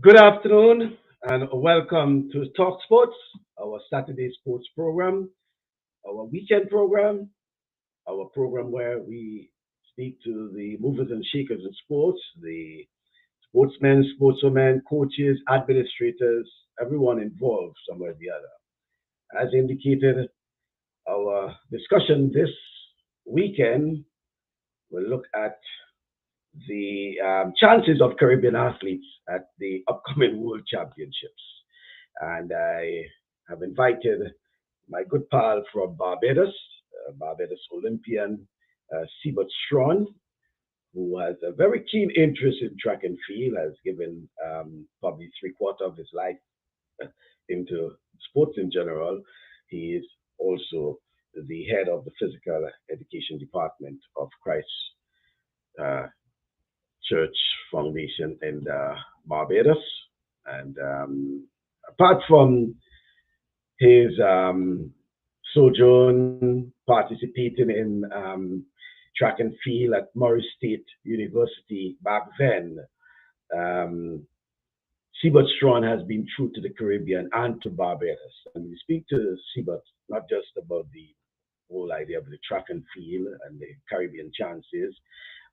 Good afternoon and welcome to TalkSports, our Saturday sports program, our weekend program, our program where we speak to the movers and shakers in sports, the sportsmen, sportswomen, coaches, administrators, everyone involved somewhere or the other. As indicated, our discussion this weekend will look at the chances of Caribbean athletes at the upcoming World Championships. And I have invited my good pal from Barbados, Barbados Olympian Seibert Straughn, who has a very keen interest in track and field, has given probably three-quarters of his life into sports in general. He is also the head of the physical education department of Christ uh, Church Foundation in Barbados. And apart from his sojourn participating in track and field at Morris State University back then, um, Seibert Straughn has been true to the Caribbean and to Barbados. And we speak to Seibert not just about the whole idea of the track and field and the Caribbean chances,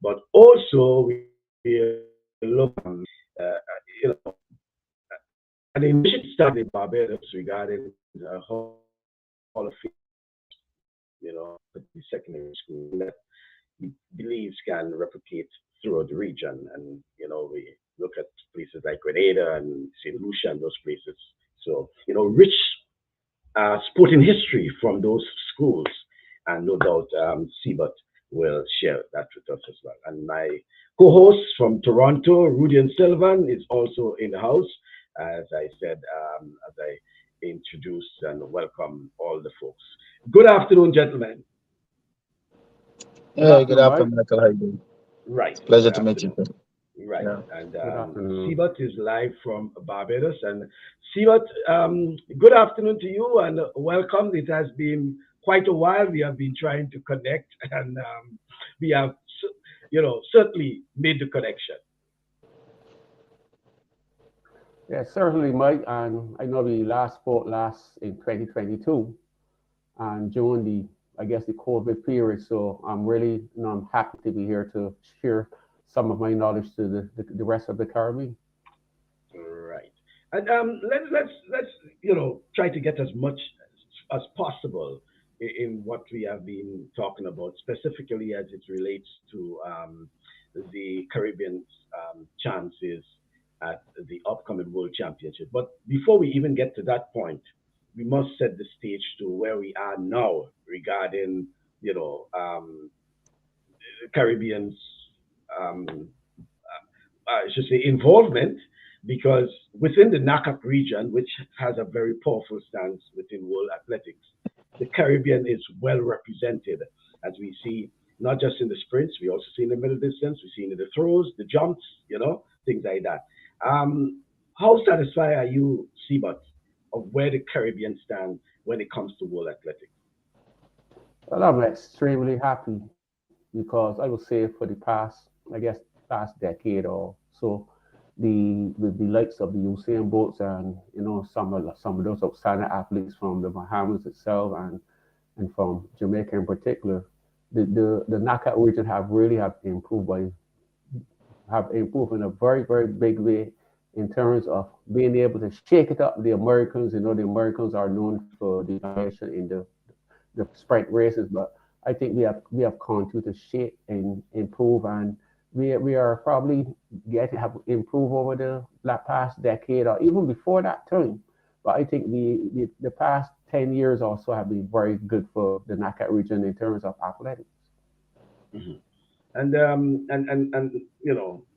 but also we look, you know, an initiative started in Barbados regarding Hall of Fame, the secondary school that he believes can replicate throughout the region. And, we look at places like Grenada and St. Lucia and those places. So, rich sporting history from those schools. And no doubt Seibert will share that with us as well. And my co-host from Toronto, Rudy and Sylvan, is also in the house, as I said, as I introduce and welcome all the folks. Good afternoon, gentlemen. Good Hey, good afternoon, Mike. afternoon, Michael. How you doing? Right, It's a good pleasure to meet you. afternoon. Right, Yeah. and Good afternoon. Seibert is live from Barbados. And Seibert, good afternoon to you and welcome. It has been quite a while. We have been trying to connect, and we have, certainly made the connection. Yeah, certainly, Mike. And I know we last spoke last in 2022 and during I guess, the COVID period. So I'm really, I'm happy to be here to share some of my knowledge to the rest of the Caribbean. Right. And let's try to get as much as possible in what we have been talking about, specifically as it relates to the Caribbean chances at the upcoming World Championship. But before we even get to that point, we must set the stage to where we are now regarding the Caribbean's um, I should say, involvement, because within the NACAC region, which has a very powerful stance within world athletics, the Caribbean is well represented, as we see not just in the sprints, we also see in the middle distance, we see in the throws, the jumps, things like that. How satisfied are you, Seabot, of where the Caribbean stand when it comes to world athletics? Well, I'm extremely happy because I would say for the past, I guess, past decade or so, the likes of the Usain Bolts and some of those outstanding athletes from the Bahamas itself and from Jamaica in particular, the knockout region have improved in a very big way in terms of being able to shake it up. The Americans, the Americans are known for the domination in the sprint races, but I think we have continued to shape and improve, and we are probably getting have improved over the past decade or even before that time. But I think the past 10 years also have been very good for the knockout region in terms of athletics. Mhm. And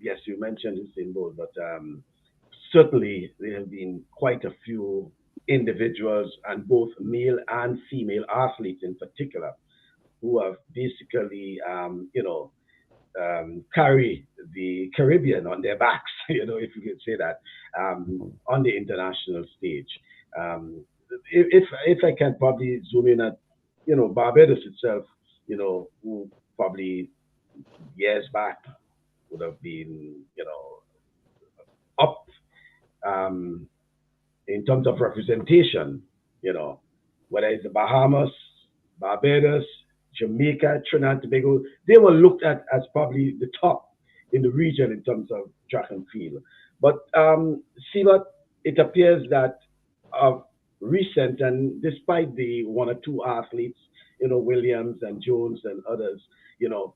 yes, you mentioned Usain Bolt, but certainly there have been quite a few individuals, and both male and female athletes in particular, who have basically, carry the Caribbean on their backs, if you could say that, on the international stage. Um, if I can probably zoom in at, Barbados itself, who probably years back would have been, up um, in terms of representation, you know, whether it's the Bahamas, Barbados, Jamaica, Trinidad and Tobago, they were looked at as probably the top in the region in terms of track and field. But Seibert, it appears that of recent, and despite the one or two athletes, Williams and Jones and others, you know,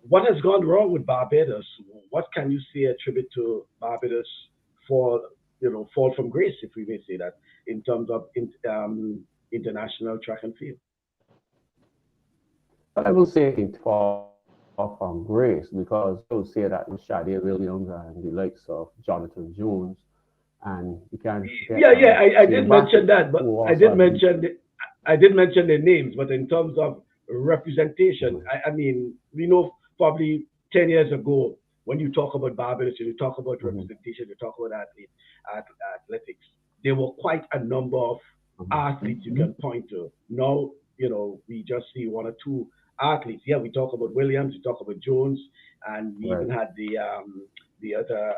what has gone wrong with Barbados? What can you say attribute to Barbados for fall from grace, if we may say that, in terms of international track and field? I will say it fall from grace because I would say that with Shadi Williams and the likes of Jonathan Jones, and you can get Yeah, yeah, I did Shane mention Bassett, that, but who I also did has been. mention I did mention their names, but in terms of representation, Mhm, I mean, we know probably 10 years ago, when you talk about Barbados, you talk about mhm, representation, you talk about athletics. There were quite a number of mhm. athletes you can point to. Now, we just see one or two athletes. Yeah, we talk about Williams, we talk about Jones, and we Right. even had the other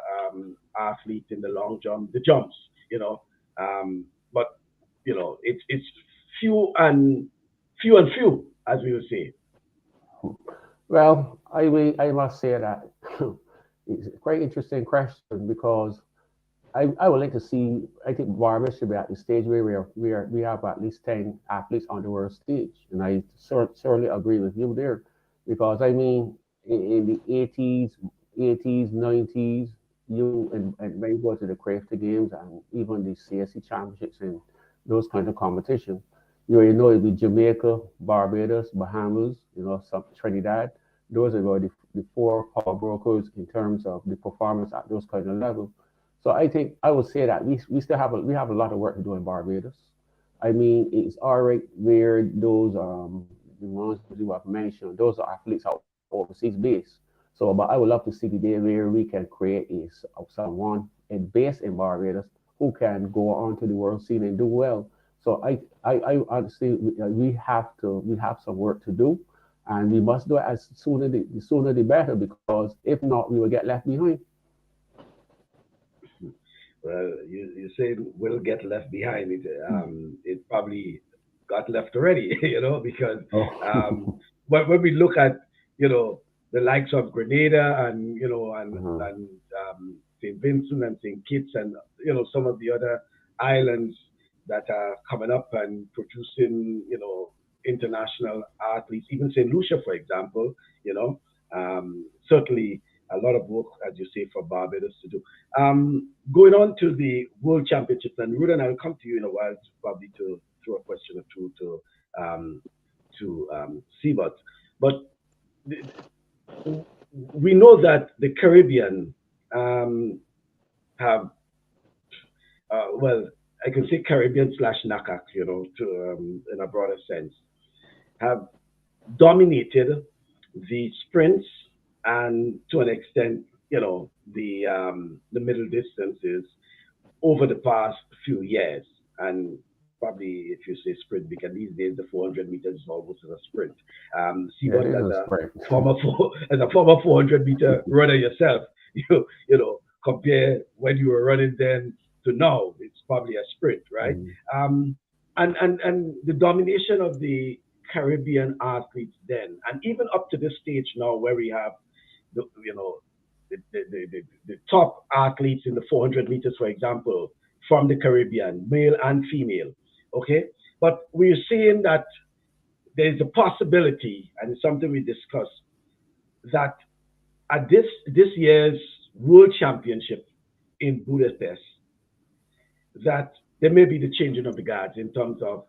athlete in the long jump, the jumps, you know. But it's few and few, as we would say. Well, I must say that it's a quite interesting question because I would like to see. I think Barbados should be at the stage where we have at least 10 athletes on the world stage, and I certainly agree with you there, because I mean in the 80s, 90s, and when you go to the Crafty Games and even the CSC Championships and those kind of competitions, you already know it'd be Jamaica, Barbados, Bahamas, some Trinidad. Those are the four power brokers in terms of the performance at those kind of levels. So I think I would say that we still have a lot of work to do in Barbados. I mean, it's all right where those the ones you have mentioned, those are athletes are overseas based. So, but I would love to see the day where we can create someone based in Barbados who can go on to the world scene and do well. So I honestly we have some work to do, and we must do it as the sooner the better, because if not, we will get left behind. Well, you say will get left behind. It probably got left already, because um, Oh. when we look at the likes of Grenada and Mhm. Saint Vincent and Saint Kitts and some of the other islands that are coming up and producing international athletes, even Saint Lucia, for example, certainly a lot of work, as you say, for Barbados to do. Going on to the World Championships, and Ruben, I'll come to you in a while, probably to throw a question or two um, to Siebert. But we know that the Caribbean um, have, well, I can say Caribbean slash NACAC, to in a broader sense, have dominated the sprints and to an extent, the middle distances over the past few years. And probably if you say sprint, because these days the 400 meters is almost as a sprint. Yeah, Seabot, this as is a great. former 400-meter runner yourself, compare when you were running then to now, it's probably a sprint, right? Mhm. Um, and the domination of the Caribbean athletes then, and even up to this stage now, where we have the you know the top athletes in the 400 meters, for example, from the Caribbean, male and female. Okay, but we're seeing that there's a possibility, and it's something we discussed, that at this year's World Championship in Budapest, that there may be the changing of the guards in terms of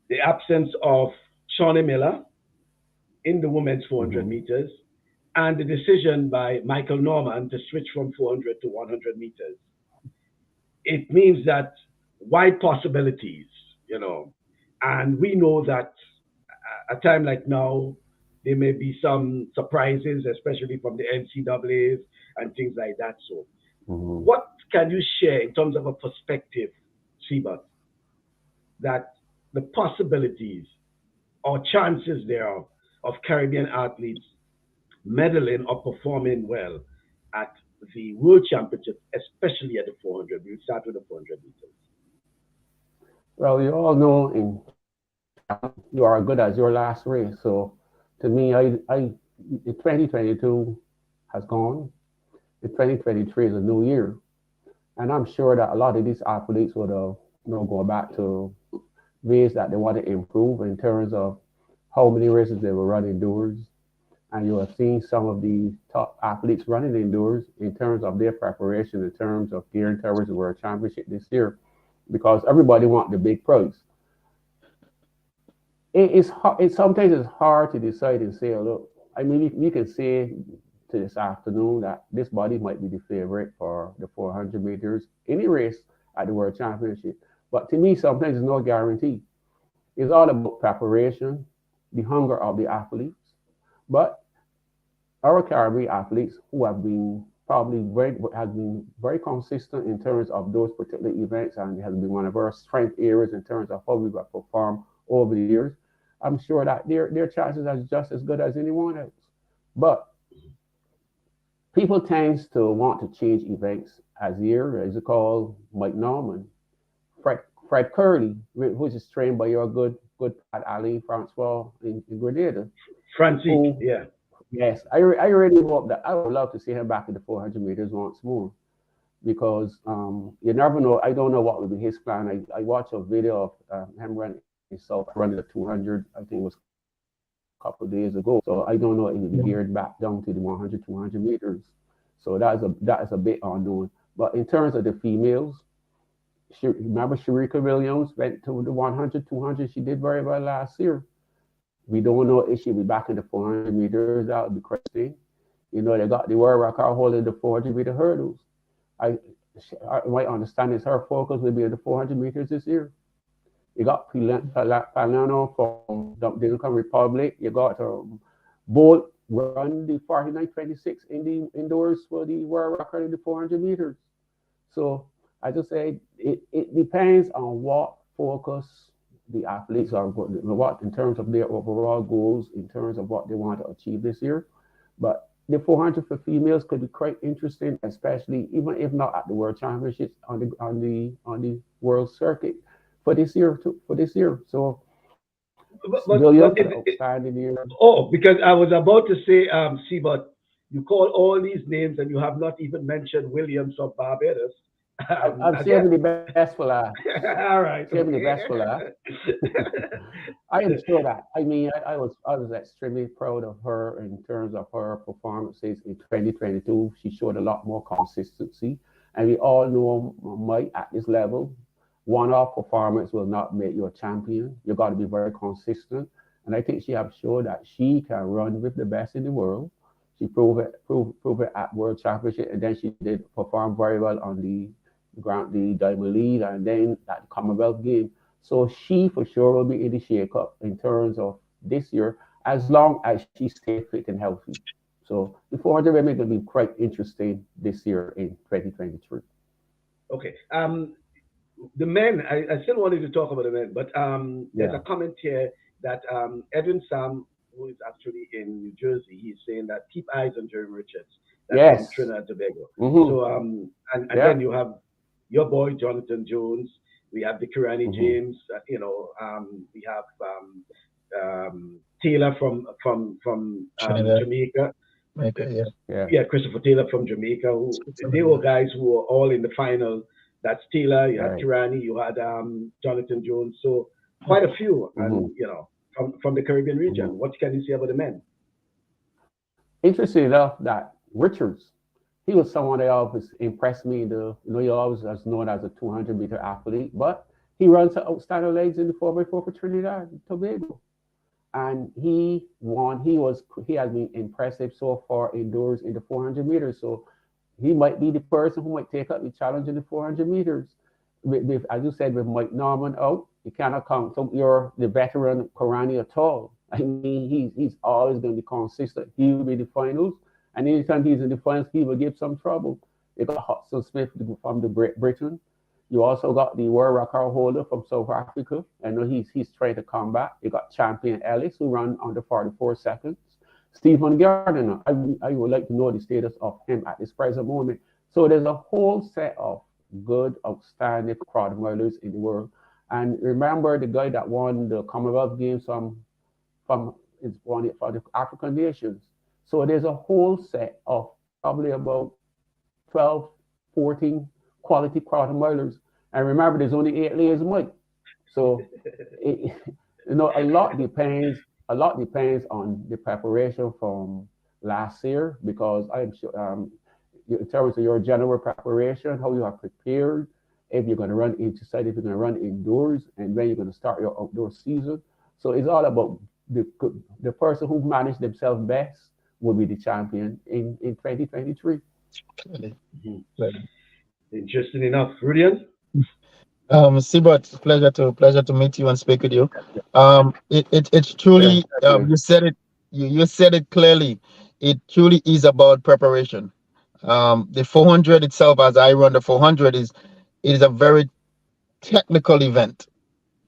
the absence of Shawnee Miller in the women's 400 Mhm. meters and the decision by Michael Norman to switch from 400 to 100 meters. It means that wide possibilities, you know, and we know that at a time like now, there may be some surprises, especially from the NCAA's and things like that. So, Mhm. what can you share in terms of a perspective, Siebert, that the possibilities or chances there of Caribbean athletes medaling or performing well at the World Championship, especially at the 400? We'll start with the 400 meters. Well, you all know you are good as your last race. So to me, the 2022 has gone. The 2023 is a new year. And I'm sure that a lot of these athletes would have, go back to ways that they want to improve in terms of how many races they will run indoors. And you have seen some of the top athletes running indoors in terms of their preparation, in terms of gearing towards the World Championship this year, because everybody wants the big prize. Sometimes it's hard to decide and say, look, I mean, you can say to this afternoon that this body might be the favorite for the 400 meters, any race at the World Championship. But to me, sometimes there's no guarantee. It's all about preparation, the hunger of the athletes. But our Caribbean athletes who have been very consistent in terms of those particular events, and it has been one of our strength areas in terms of how we've performed over the years. I'm sure that their chances are just as good as anyone else. But people tend to want to change events as year, as you call Mike Norman, Fred Curley, which is trained by your good Pat Ali Francois in Grenada. Francis, yeah. Yes, I really hope that I would love to see him back in the 400 meters once more, because you never know. I don't know what will be his plan. I watched a video of him running the 200. I think it was a couple of days ago. So I don't know if he'll be geared back down to the 100, 200 meters. So that is a bit unknown. But in terms of the females, remember Sharika Williams went to the 100, 200. She did very well last year. We don't know if she'll be back in the 400 meters. That would be crazy. They got the world record holding the 400 meter hurdles. My understanding is her focus will be in the 400 meters this year. You got Palano from Dominican Republic. You got Bolt run the 49.26 in the indoors for the world record in the 400 meters. So I just say it depends on what focus the athletes are what in terms of their overall goals, in terms of what they want to achieve this year. But the 400 for females could be quite interesting, especially even if not at the World Championships on the world circuit for this year. So outstanding year. Oh, because I was about to say, Seibert, you call all these names and you have not even mentioned Williams of Barbados. I'm saving the best for last. All right. Saving the best for last. I am sure that. I mean, I was extremely proud of her in terms of her performances in 2022. She showed a lot more consistency. And we all know Mike at this level, one-off performance will not make you a champion. You got to be very consistent. And I think she has shown that she can run with the best in the world. She proved it at World Championship, and then she did perform very well on the Diamond League, and then that Commonwealth game. So she for sure will be in the shake-up in terms of this year, as long as she stays fit and healthy. So the 400 women will be quite interesting this year in 2023. Okay. The men, I still wanted to talk about the men, but there's a comment here that Edwin Sam, who is actually in New Jersey, he's saying that keep eyes on Jeremy Richards. That's from Trinidad and Tobago. Mm-hmm. So and then you have your boy Jonathan Jones. We have the Kirani James. We have Taylor from Jamaica. Christopher Taylor from Jamaica. They were guys who were all in the final. That's Taylor. You had Kirani. You had Jonathan Jones. So quite a few, and from the Caribbean region. What can you say about the men? Interesting enough that Richards, he was someone that always impressed me. He always was known as a 200-meter athlete, but he runs outstanding legs in the 4x4 for Trinidad and Tobago. And he won. He has been impressive so far indoors in the 400 meters. So he might be the person who might take up the challenge in the 400 meters. As you said, with Mike Norman out, you cannot count the veteran Kirani at all. I mean, he's always going to be consistent. He will be in the finals, and anytime he's in the finals, he will give some trouble. You got Hudson Smith from Britain. You also got the world record holder from South Africa. I know he's trying to come back. You got champion Ellis, who ran under 44 seconds. Stephen Gardiner, I would like to know the status of him at this present moment. So there's a whole set of good, outstanding crowd milers in the world. And remember the guy that won the Commonwealth Games from is one for the African nations. So there's a whole set of probably about 12, 14 quality crowd milers. And remember, there's only 8 layers of Mike. So it, a lot depends. A lot depends on the preparation from last year because I'm sure in terms of your general preparation, how you are prepared, if you're going to run inside, if you're going to run indoors, and when you're going to start your outdoor season. So it's all about the person who managed themselves best will be the champion in 2023. Interesting enough. Rudian? Seibert, pleasure to meet you and speak with you. It's Yeah, truly you said it clearly. It truly is about preparation. The 400 itself, as I run the 400, is a very technical event.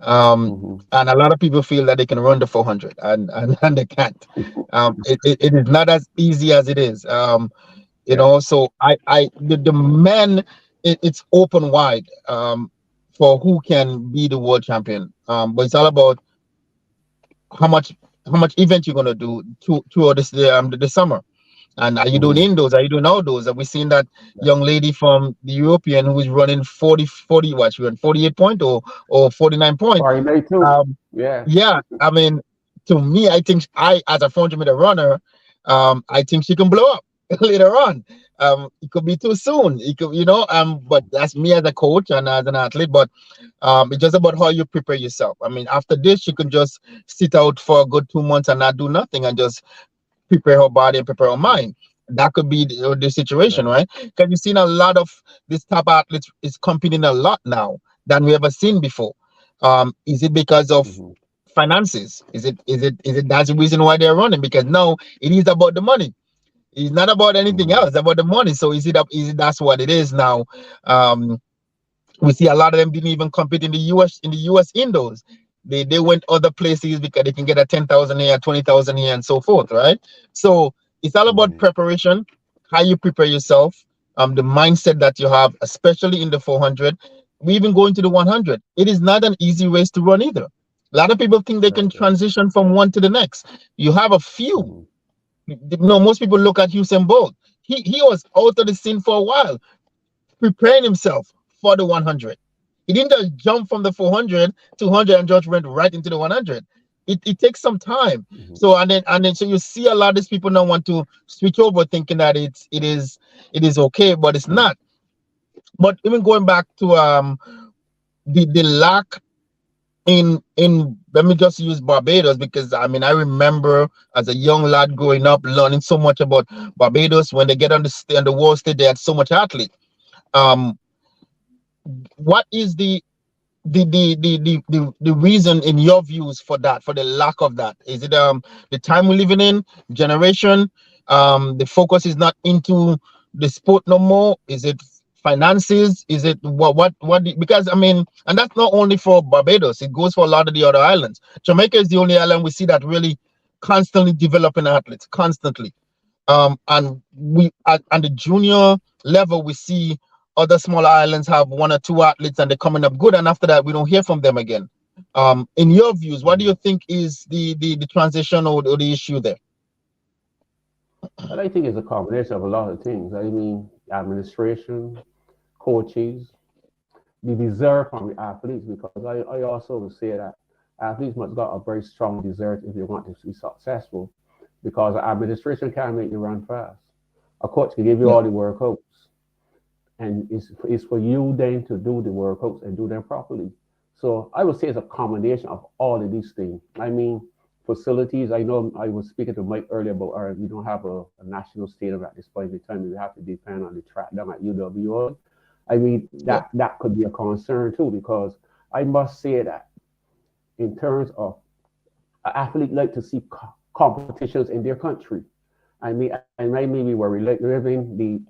And a lot of people feel that they can run the 400 and they can't. It is not as easy as it is. So the men, it's open wide for who can be the world champion. But it's all about how much event you're gonna do throughout the summer. And are you doing indoors? Are you doing outdoors? Have we seen that young lady from the European who is running 40 what she ran 48 point or 49 point? Sorry, too. Yeah. I mean, to me, I think I as a 400-meter runner, I think she can blow up later on. It could be too soon. It could, but that's me as a coach and as an athlete. But it's just about how you prepare yourself. I mean, after this, you can just sit out for a good 2 months and not do nothing and just prepare her body and prepare her mind. That could be the situation, right? Because you've seen a lot of this top athletes is competing a lot now than we ever seen before. Is it because of finances? Is it that's the reason why they're running? Because now it is about the money. It's not about anything else. It's about the money. So is it that's what it is now? We see a lot of them didn't even compete in the US indoors. They went other places because they can get a 10,000 here, 20,000 here, and so forth, right? So it's all about preparation, how you prepare yourself, the mindset that you have, especially in the 400. We even go into the 100. It is not an easy race to run either. A lot of people think they can transition from one to the next. You have a few. Most people look at Usain Bolt. He was out of the scene for a while, preparing himself for the 100. He didn't just jump from the 400 to 100 and just went right into the 100. It takes some time. So so you see a lot of these people now want to switch over, thinking that it is okay, but it's not. But even going back to the lack in let me just use Barbados, because I mean I remember as a young lad growing up learning so much about Barbados. When they get on the world stage, they had so much athlete. What is the reason in your views for that, for the lack of that? Is it the time we're living in, generation, the focus is not into the sport no more? Is it finances? Is it what because I mean, and that's not only for Barbados, it goes for a lot of the other islands. Jamaica is the only island we see that really constantly developing athletes, constantly. And we at the junior level, we see other smaller islands have 1 or 2 athletes and they're coming up good, and after that we don't hear from them again. In your views, what do you think is the transition or the issue there? Well, I think it's a combination of a lot of things. I mean, administration, coaches, the desire from the athletes, because I also would say that athletes must got a very strong desire if you want to be successful, because administration can't make you run fast. A coach can give you all the workouts, and it's for you then to do the workouts and do them properly. So I would say it's a combination of all of these things. I mean, facilities. I know I was speaking to Mike earlier about we don't have a national stadium at this point in time. We have to depend on the track down at UWI. I mean, that could be a concern too, because I must say that in terms of an athlete like to see competitions in their country. I mean, and maybe where we living the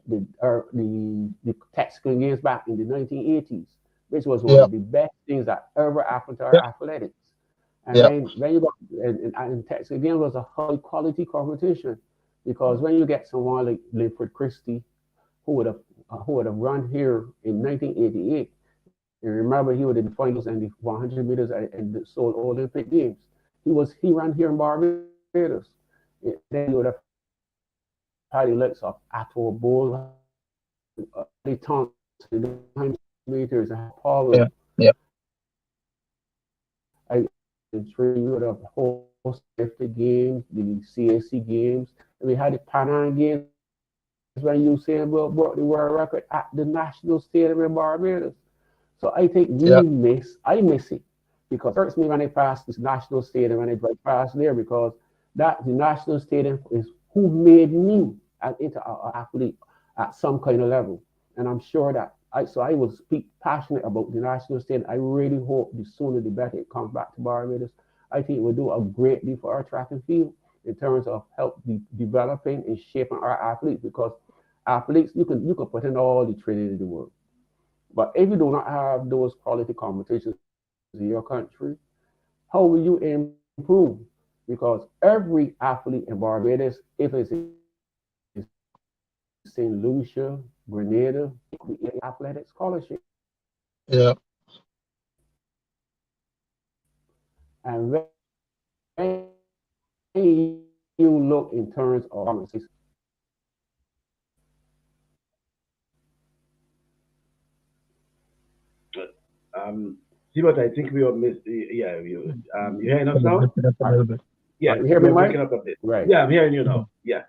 Texican Games back in the 1980s, which was one of the best things that ever happened to our athletics. And then when you got in Texas again was a high quality competition because when you get someone like Linford Christie who would have run here in 1988, and remember he was in the finals and the 100 meters and the Seoul Olympic Games. He ran here in Barbados. Then you would have had the likes of Atto Bull, the Thompson, the 100 meters, and Paul. Yeah. You would have hosted the games, the CAC games, and we had the Pan Am Games when Usain Bolt broke the world record at the National Stadium in Barbados. So I think I miss it because it hurts me when I pass this National Stadium when I drive past there because the National Stadium is who made me into an athlete at some kind of level, and I'm sure that I will speak passionate about the National Stadium. I really hope the sooner the better it comes back to Barbados. I think it will do a great deal for our track and field in terms of help developing and shaping our athletes because athletes you can put in all the training in the world, but if you do not have those quality competitions in your country, how will you improve? Because every athlete in Barbados, if it's in St. Lucia, Grenada, athletic scholarship. Yeah. And when you look in terms of Seibert, I think we are you hearing us now? A little bit. Yeah, you hear me, Mike? Breaking up a bit. Right. Yeah, I'm hearing you now. Yeah.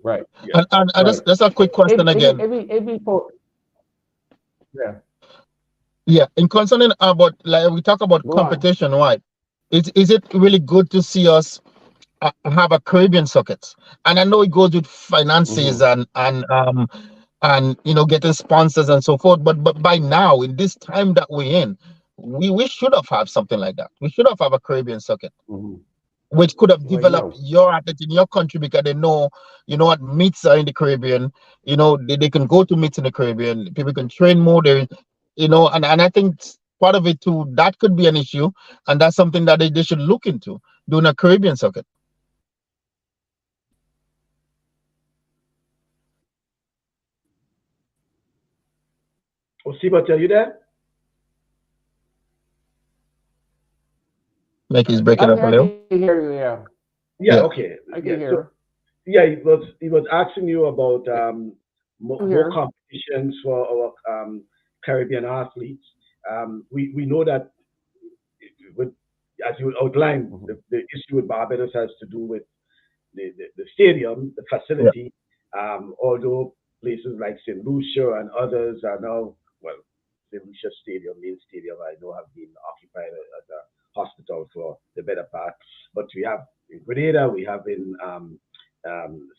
Right. Yeah. And just a quick question again. Yeah, in concerning about like we talk about competition, right? Is it really good to see us have a Caribbean circuit? And I know it goes with finances and getting sponsors and so forth. But by now, in this time that we're in, we should have had something like that. We should have a Caribbean circuit, which could have developed your athlete in your country because they know, what meets are in the Caribbean. They can go to meets in the Caribbean. People can train more there. And I think part of it too, that could be an issue, and that's something that they should look into doing a Caribbean circuit. Oh, Seibert, are you there? Like he's breaking up a little. I can hear you, yeah. Yeah, okay. I can hear. So, yeah, he was asking you about more competitions for our Caribbean athletes. We know that with, as you outlined, the issue with Barbados has to do with the stadium, the facility. Although places like St. Lucia and others are now, St. Lucia Stadium, main stadium, I know have been occupied as a hospital for the better part. But we have in Grenada, we have in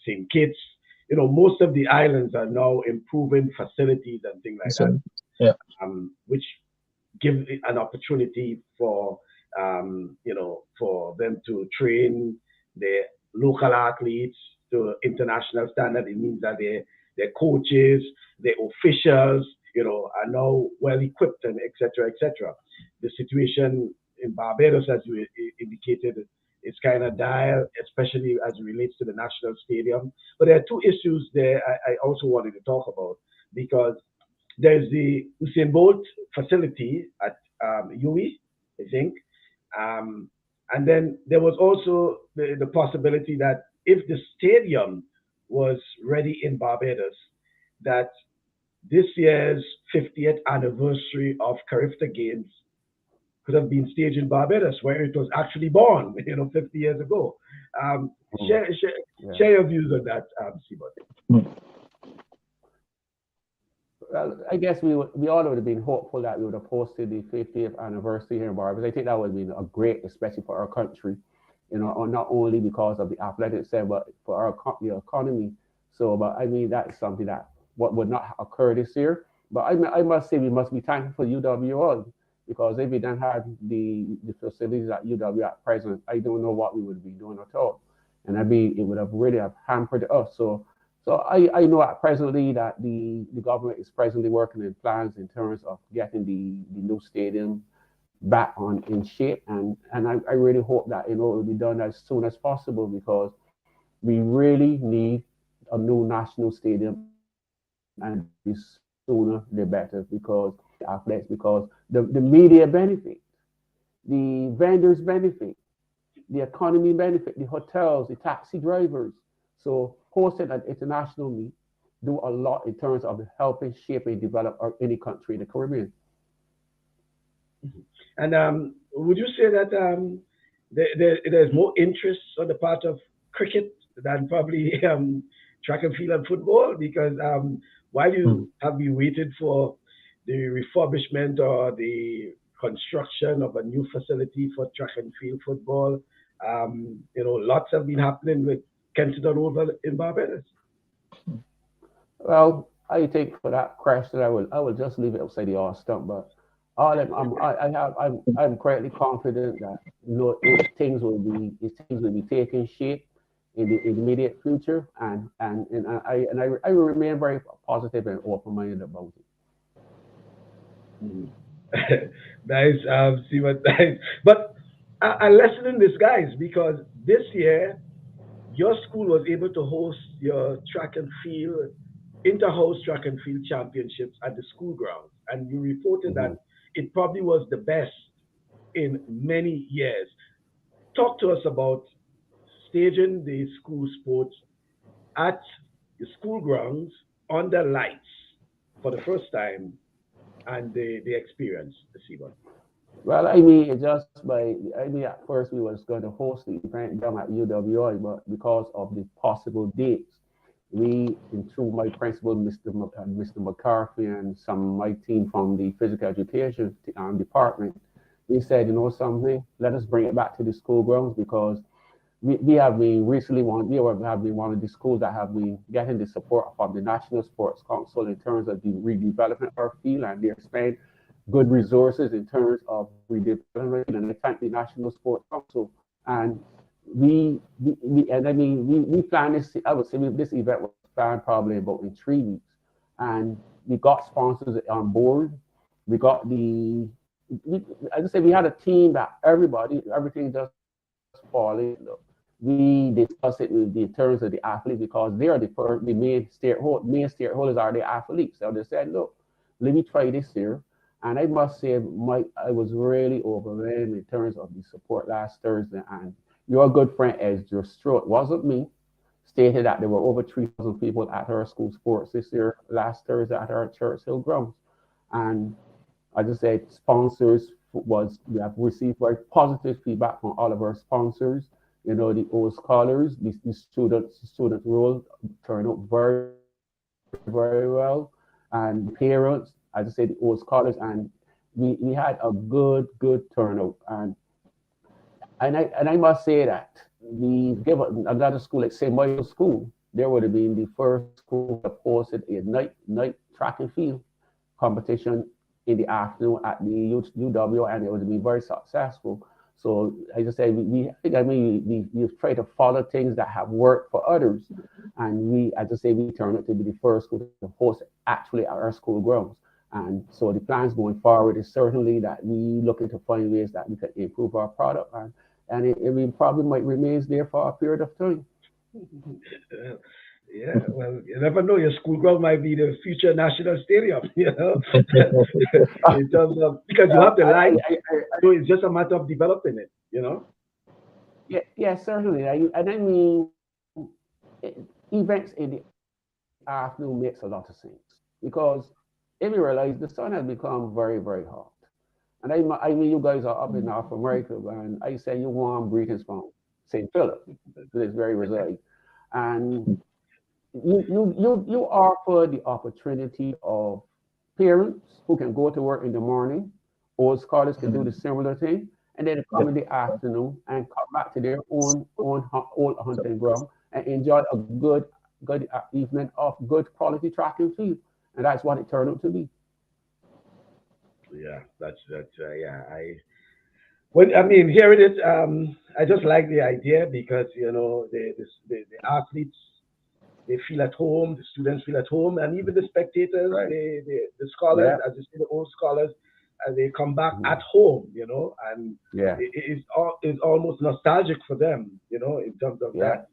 St. Kitts. Most of the islands are now improving facilities and things like that. Yeah. Which give an opportunity for for them to train their local athletes to international standard. It means that their coaches, their officials, are now well equipped and etc. etc. The situation in Barbados, as you indicated, is kind of dire, especially as it relates to the national stadium. But there are two issues there I also wanted to talk about because there's the Usain Bolt facility at UWI, I think. And then there was also the possibility that if the stadium was ready in Barbados, that this year's 50th anniversary of Carifta Games could have been staged in Barbados, where it was actually born, 50 years ago. Share your views on that, Seibert. Well, I guess we all would have been hopeful that we would have hosted the 50th anniversary here in Barbados. I think that would have been a great, especially for our country, not only because of the athletics, but for our economy. So, but I mean, that's something that what would not occur this year. But I must say we must be thankful for UWL because if we didn't have the facilities at UW at present, I don't know what we would be doing at all. And it would have really have hampered us. So I know at presently that the government is presently working in plans in terms of getting the new stadium back on in shape, and I really hope that it will be done as soon as possible because we really need a new national stadium, and the sooner the better because athletes, because the media benefit, the vendors benefit, the economy benefit, the hotels, the taxi drivers. So hosting an international meet do a lot in terms of helping shape and develop any country in the Caribbean. And would you say that there's more interest on the part of cricket than probably track and field and football? Because while Hmm. you have been waiting for the refurbishment or the construction of a new facility for track and field football, lots have been happening with Kensington Oval in Barbados. Well, I think for that question, I will just leave it outside the all stump. But I'm quietly confident that things will be taking shape in the immediate future, and I will remain very positive and open minded about it. Mhm. Nice, see what nice. But a lesson in disguise because this year your school was able to host your track and field inter-house track and field championships at the school grounds, and you reported Mhm. that it probably was the best in many years. Talk to us about staging the school sports at the school grounds under lights for the first time and the experience, Seibert. Well, I mean, at first we was going to host the event down at UWI, but because of the possible dates, through my principal, Mr. McCarthy, and some of my team from the physical education department, we said, you know something, let us bring it back to the school grounds because we have been recently have been one of the schools that have been getting the support from the National Sports Council in terms of the redevelopment of our field, and they're spending good resources in terms of redevelopment. And I thank the National Sports Council. And and I mean, we planned this. I would say this event was planned probably about in 3 weeks, and we got sponsors on board. We got I just say we had a team that everything just fall in. We discuss it with the terms of the athletes because they are the main stakeholders are the athletes. So they said, look, let me try this here. And I must say, I was really overwhelmed in terms of the support last Thursday. And your good friend Ezra Stroh, wasn't me, stated that there were over 3,000 people at our school sports this year, last Thursday at our Church Hill grounds. And I just said we have received very positive feedback from all of our sponsors. You know, the old scholars, the students role turned out very, very well. And parents, I just say the old scholars, and we had a good turnout. And I must say that we give another school like St. Michael's School, there would have been the first school to have hosted a night track and field competition in the afternoon at the UW, and it would be very successful. So I just say we've tried to follow things that have worked for others, and I just say we turned out to be the first school to host actually at our school grounds. And so the plans going forward is certainly that we looking to find ways that we can improve our product, and it probably might remain there for a period of time. Yeah, well, you never know. Your school ground might be the future national stadium, in terms of because you Well, have the lights, I so it's just a matter of developing it. yeah, certainly. And I mean, events in the afternoon makes a lot of sense because if you realize the sun has become very, very hot. And I mean, you guys are up in North America, and I say you warm greetings from St. Philip, which is very reserved. And you offer the opportunity of parents who can go to work in the morning, or scholars can do the similar thing, and then come Yep. in the afternoon and come back to their old hunting ground and enjoy a good evening of good quality track and field. And that's what it turned out to be. Yeah, that's yeah. I mean, hearing it, I just like the idea because the athletes they feel at home, the students feel at home, and even the spectators, Right. the scholars, Yeah. as you say, the old scholars. and they come back Mhm. at home, and Yeah, it's almost nostalgic for them, in terms of yeah. that,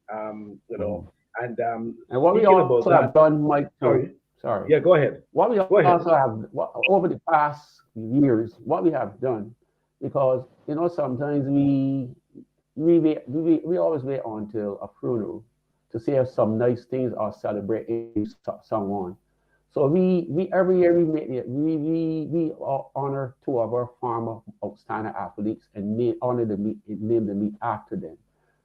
Mhm. and And what we speaking about also have that, done, Mike, too. sorry, Sorry. yeah, go ahead, What we go ahead. also have over the past years, what we have done, because sometimes we always wait until a funeral to say some nice things or celebrate someone. So we every year we make it, we honor two of our former outstanding athletes and honor the meet, name the meet after them.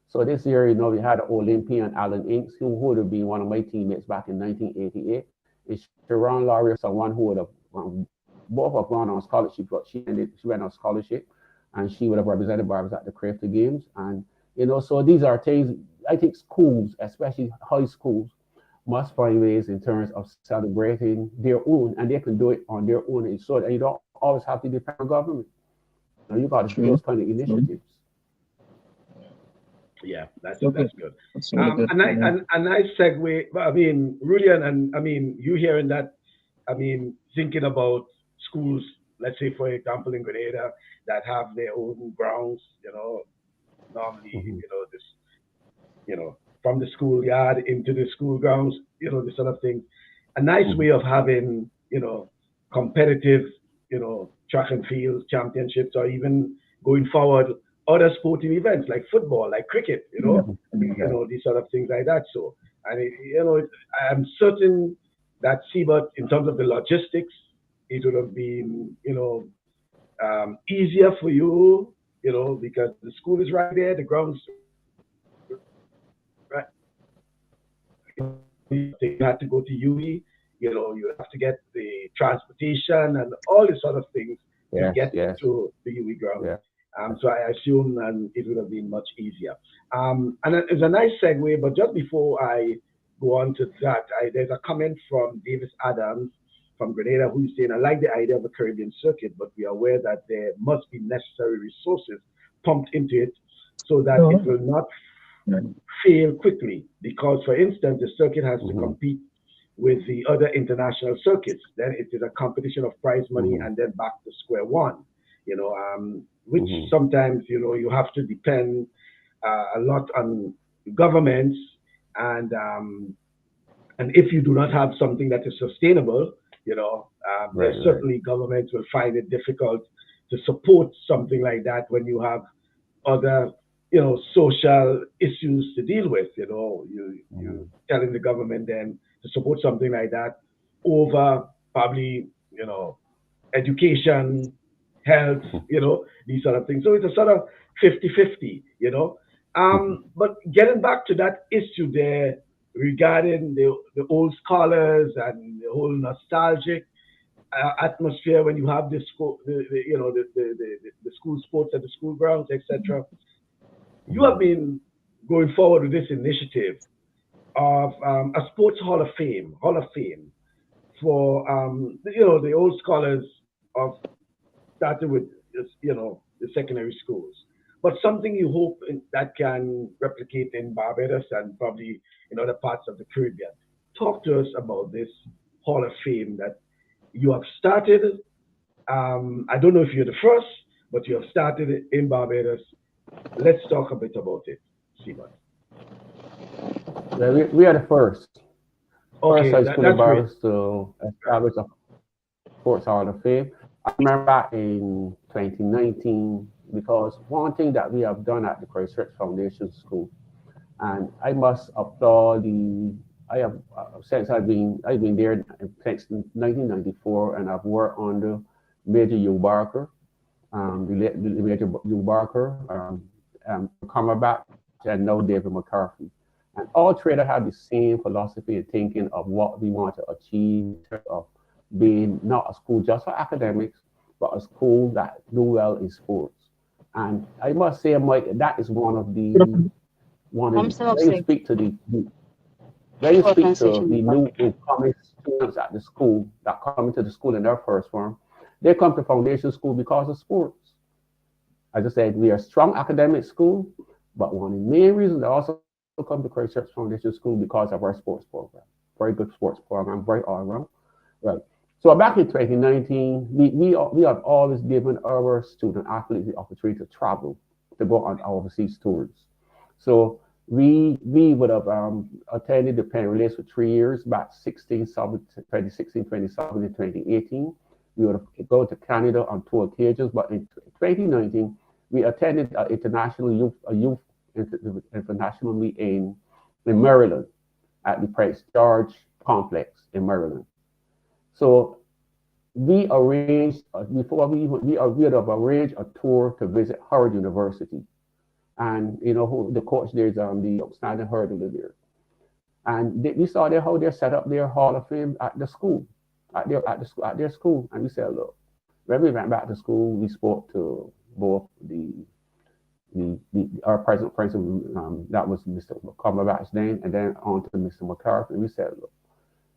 So this year, we had an Olympian Alan Inks, who would have been one of my teammates back in 1988. And Sharon Laurie, someone who would have both have gone on scholarship, but she went on scholarship, and she would have represented Barbados at the Crafty Games. And so these are things I think schools, especially high schools, must find ways in terms of celebrating their own, and they can do it on their own. And so that you don't always have to depend on government. You got to do True. those kind of initiatives. Yeah, Okay. that's good. That's really good. A nice segue. I mean, really, and I mean, you hearing that. I mean, thinking about schools, let's say, for example, in Grenada, that have their own grounds. Normally, Mhm. this, from the schoolyard into the school grounds. This sort of thing. A nice Mhm. way of having, competitive, track and field championships, or even going forward other sporting events like football, like cricket, Yeah. these sort of things like that. So, and I'm certain that Seibert, in terms of the logistics, it would have been, easier for you, because the school is right there, the grounds right. You had to go to UE, you have to get the transportation and all these sort of things to Yes, get yes, to the UE grounds. yeah. So I assume it would have been much easier. And it's a nice segue, but just before I go on to that, there's a comment from Davis Adams from Grenada who's saying, I like the idea of a Caribbean circuit, but we are aware that there must be necessary resources pumped into it so that it will not fail quickly. Because, for instance, the circuit has to Mhm. compete with the other international circuits. Then it is a competition of prize money Mhm. and then back to square one, which Mhm. sometimes, you have to depend a lot on governments and if you do not have something that is sustainable, Right, there's right. certainly governments will find it difficult to support something like that when you have other, social issues to deal with. You Mhm. telling the government then to support something like that over probably, education, health, these sort of things. So it's a sort of 50-50, But getting back to that issue there regarding the old scholars and the whole nostalgic atmosphere when you have the school, the school sports at the school grounds, etc. You have Mhm. been going forward with this initiative of a sports hall of fame for the old scholars of started with the secondary schools, but something you hope that can replicate in Barbados and probably in other parts of the Caribbean. Talk to us about this Hall of Fame that you have started. I don't know if you're the first, but you have started it in Barbados. Let's talk a bit about it, Seaman. Yeah, we are the first Okay, high school in that's great. Barbados to Right. establish a sports hall of fame. I remember back in 2019 because one thing that we have done at the Christchurch Foundation School, and I must applaud the. I have since I've been there since 1994, and I've worked under Major U Barker, the Major U Barker, Cumberbatch, and now David McCarthy. And all three have the same philosophy and thinking of what we want to achieve in terms of being not a school just for academics, but a school that do well in sports. And I must say, Mike, that is one of I'm the still when you upset speak to when you for speak to transition. the new incoming students at the school that come into the school in their first form, they come to foundation school because of sports. As I said, we are a strong academic school, but one of the main reasons they also come to Christchurch Foundation School because of our sports program. Very good sports program, very all around. Right. So back in 2019, we have always given our student athletes the opportunity to travel, to go on overseas tours. So we would have attended the Penn Relays for 3 years, back 2016, 2017, 2018. We would have go to Canada on 2 occasions, but in 2019, we attended an international youth international meet in Maryland at the Prince George complex in Maryland. So we arranged before we would have arranged a tour to visit Howard University, and who the coach there is the outstanding hurdler there, and we saw there how they set up their Hall of Fame at the school, at their school, and we said, look, when we went back to school, we spoke to both our present principal, that was Mr. Cumberbatch then, and then on to Mr. McCarthy, and we said, look,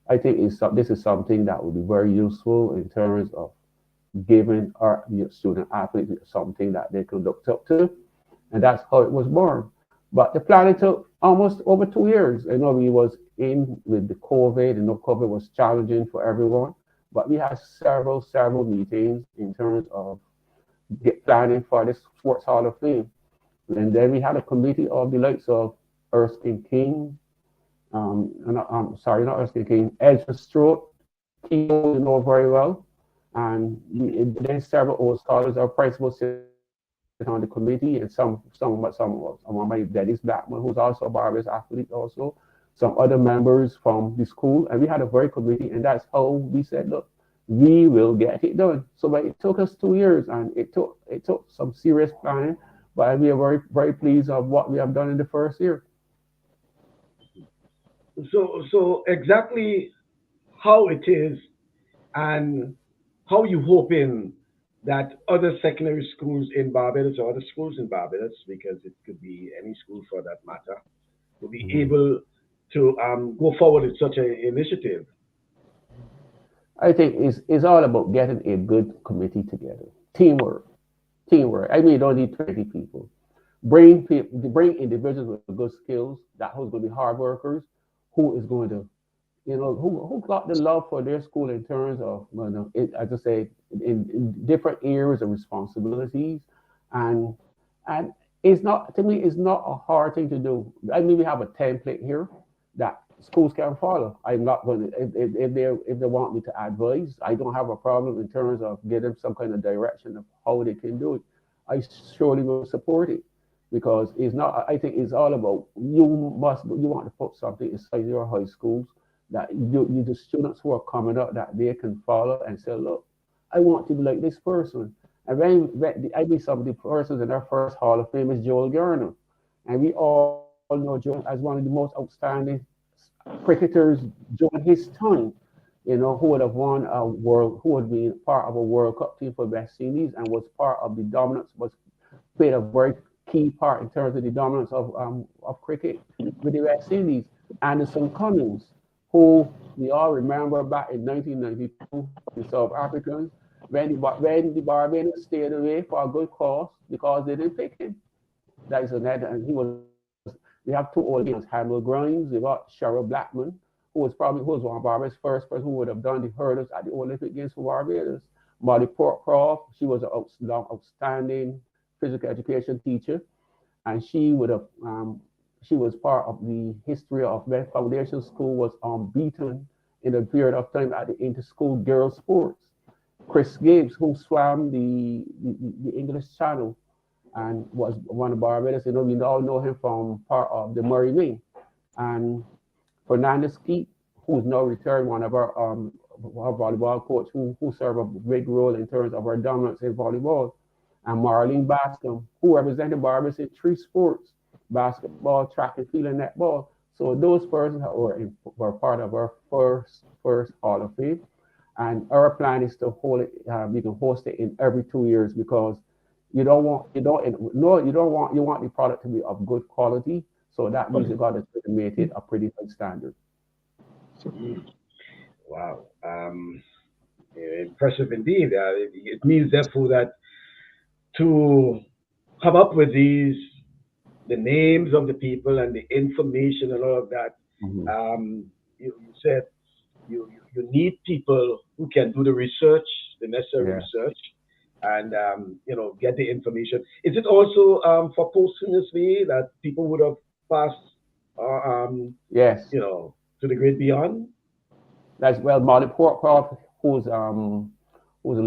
I think this is something that would be very useful in terms of giving our student athletes something that they could look up to, and that's how it was born. But the planning took almost over 2 years. We was in with the COVID, and COVID was challenging for everyone, but we had several meetings in terms of planning for this Sports Hall of Fame, and then we had a committee of the likes of Erskine King. Sorry, not Erskine King, Ezra Straughn, very well. And then several old scholars, our principals sit on the committee, and some one by Dennis Blackman, who's also a Barbados athlete also, some other members from the school, and we had a very committee, and that's how we said, look, we will get it done. So but it took us 2 years, and it took some serious planning, but we are very, very pleased of what we have done in the first year. So exactly how it is, and how you hoping that other secondary schools in Barbados, or other schools in Barbados, because it could be any school for that matter, will be able to go forward with such an initiative? I think it's all about getting a good committee together. Teamwork. I mean, you don't need 20 people. Bring individuals with good skills, who's going to be hard workers, who is going to, who got the love for their school in terms of, as I say, in different areas of responsibilities, and it's not, to me, it's not a hard thing to do. I mean, we have a template here that schools can follow. I'm not going to, if they want me to advise, I don't have a problem in terms of getting some kind of direction of how they can do it. I surely will support it, because it's not, I think it's all about, you want to put something inside your high schools that the students who are coming up, that they can follow and say, look, I want to be like this person. And I mean, some of the persons in our first Hall of Fame is Joel Garner, and we all know Joel as one of the most outstanding cricketers during his time, who would have won a world, who would be part of a World Cup team for West Indies, and was part of the dominance, played a very key part in terms of the dominance of cricket with the West Indies. Anderson Cummings, who we all remember back in 1992, the South Africans, when the Barbados stayed away for a good cause because they didn't pick him. That is another, and we have two old Olympians, Hamill Grimes, we got Cheryl Blackman, who was one of Barbados' first person who would have done the hurdles at the Olympic Games for Barbados. Molly Portcroft, she was an outstanding physical education teacher, and she was part of the history of when Foundation School was unbeaten in a period of time at the inter-school girls sports. Chris Gibbs, who swam the English Channel and was one of Barbados, we all know him from part of the Murray Wing. And Fernandez Keith, who's now retired, one of our volleyball coach, who served a big role in terms of our dominance in volleyball. And Marlene Bascom, who represented Barbados in 3 sports: basketball, track and field, and netball. So those persons were part of our first Hall of Fame. And our plan is to hold it. We can host it in every 2 years, because you want the product to be of good quality. So that means you got to make it a pretty high standard. Wow, impressive indeed. It means therefore that to come up with the names of the people and the information and all of that. You said you need people who can do the research, the necessary Yeah. research, and get the information. Is it also for posthumously that people would have passed, Yes. to the great beyond? That's well, Molly Portcroft, who's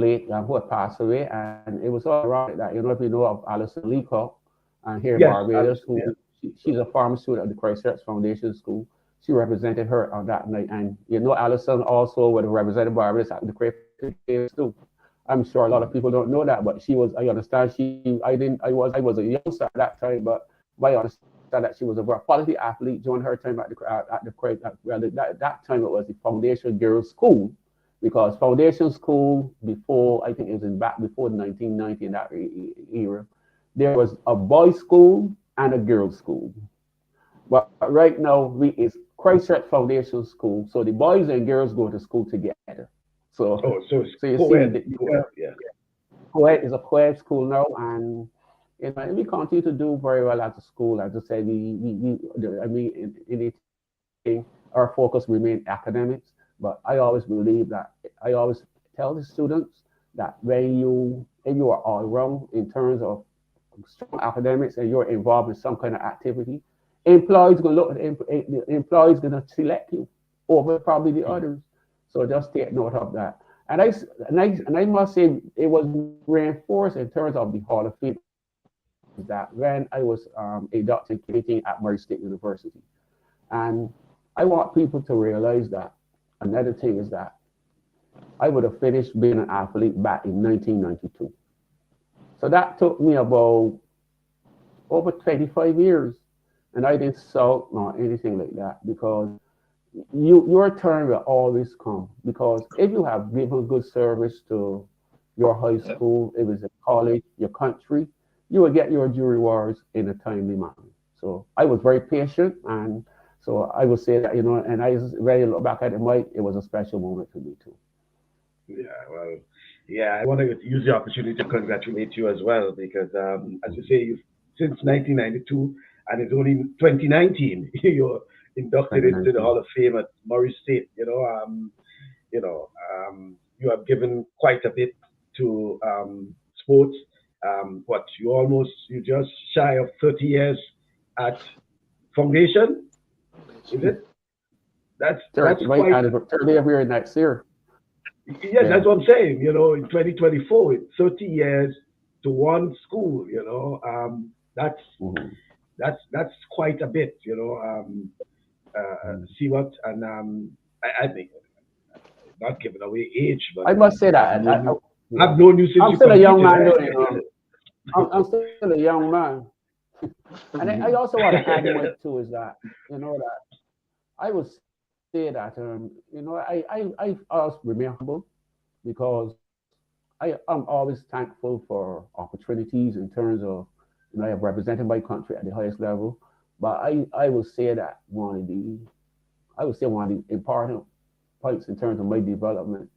late, who had passed away, and it was all ironic that if you know of Alison Leacock, and here in Yes, Barbados, Alice. Yeah. she's a former student at the Christchurch Foundation School. She represented her on that night, and Alison also would have represented Barbados at the Cricket Games too. I'm sure a lot of people don't know that, but she was. I understand she. I didn't. I was a youngster at that time, but I understand that she was a very quality athlete during her time at that time it was the Foundation Girls School, because Foundation School before, I think it was in back before 1990 in that era, there was a boys' school and a girls' school. But right now we is Christchurch Foundation School, so the boys and girls go to school together. So Oh, so it's so you see co-ed, co-ed. Yeah. co-ed is a co-ed school now, and we continue to do very well at the school. As I said, I mean, in anything, our focus remain academics. But I always believe that I always tell the students that when you are all around in terms of strong academics and you're involved in some kind of activity, employees gonna select you over probably the others. So just take note of that. And I must say it was reinforced in terms of the Hall of Fame is that when I was inducted committee at Murray State University, and I want people to realize that another thing is that I would have finished being an athlete back in 1992. So that took me about over 25 years, and I didn't sulk nor anything like that because your turn will always come. Because if you have given good service to your high school, if it's a college, your country, you will get your due rewards in a timely manner. So I was very patient, and so I would say that and I was ready to look back at it, Mike. It was a special moment for me too. Yeah, well, yeah, I want to use the opportunity to congratulate you as well because, as you say, you've since 1992, and it's only 2019 you're inducted into the 2019. Hall of Fame at Murray State. You have given quite a bit to sports. You just shy of 30 years at Foundation, is it? That's 30, right? quite. And it's 30th year next year. Yeah, that's Yeah. what I'm saying. In 2024, it's 30 years to one school. That's Mhm. that's quite a bit. Mhm. See what, and I think not giving away age, but I must say I've that known you. yeah. I've known you since I'm you still a young competed, man, right? though. I'm still a young man. And I also want to add, Mike, too, is that that I would say that I always remain humble because I'm always thankful for opportunities in terms of I have represented my country at the highest level. But I would say that one of the important points in terms of my development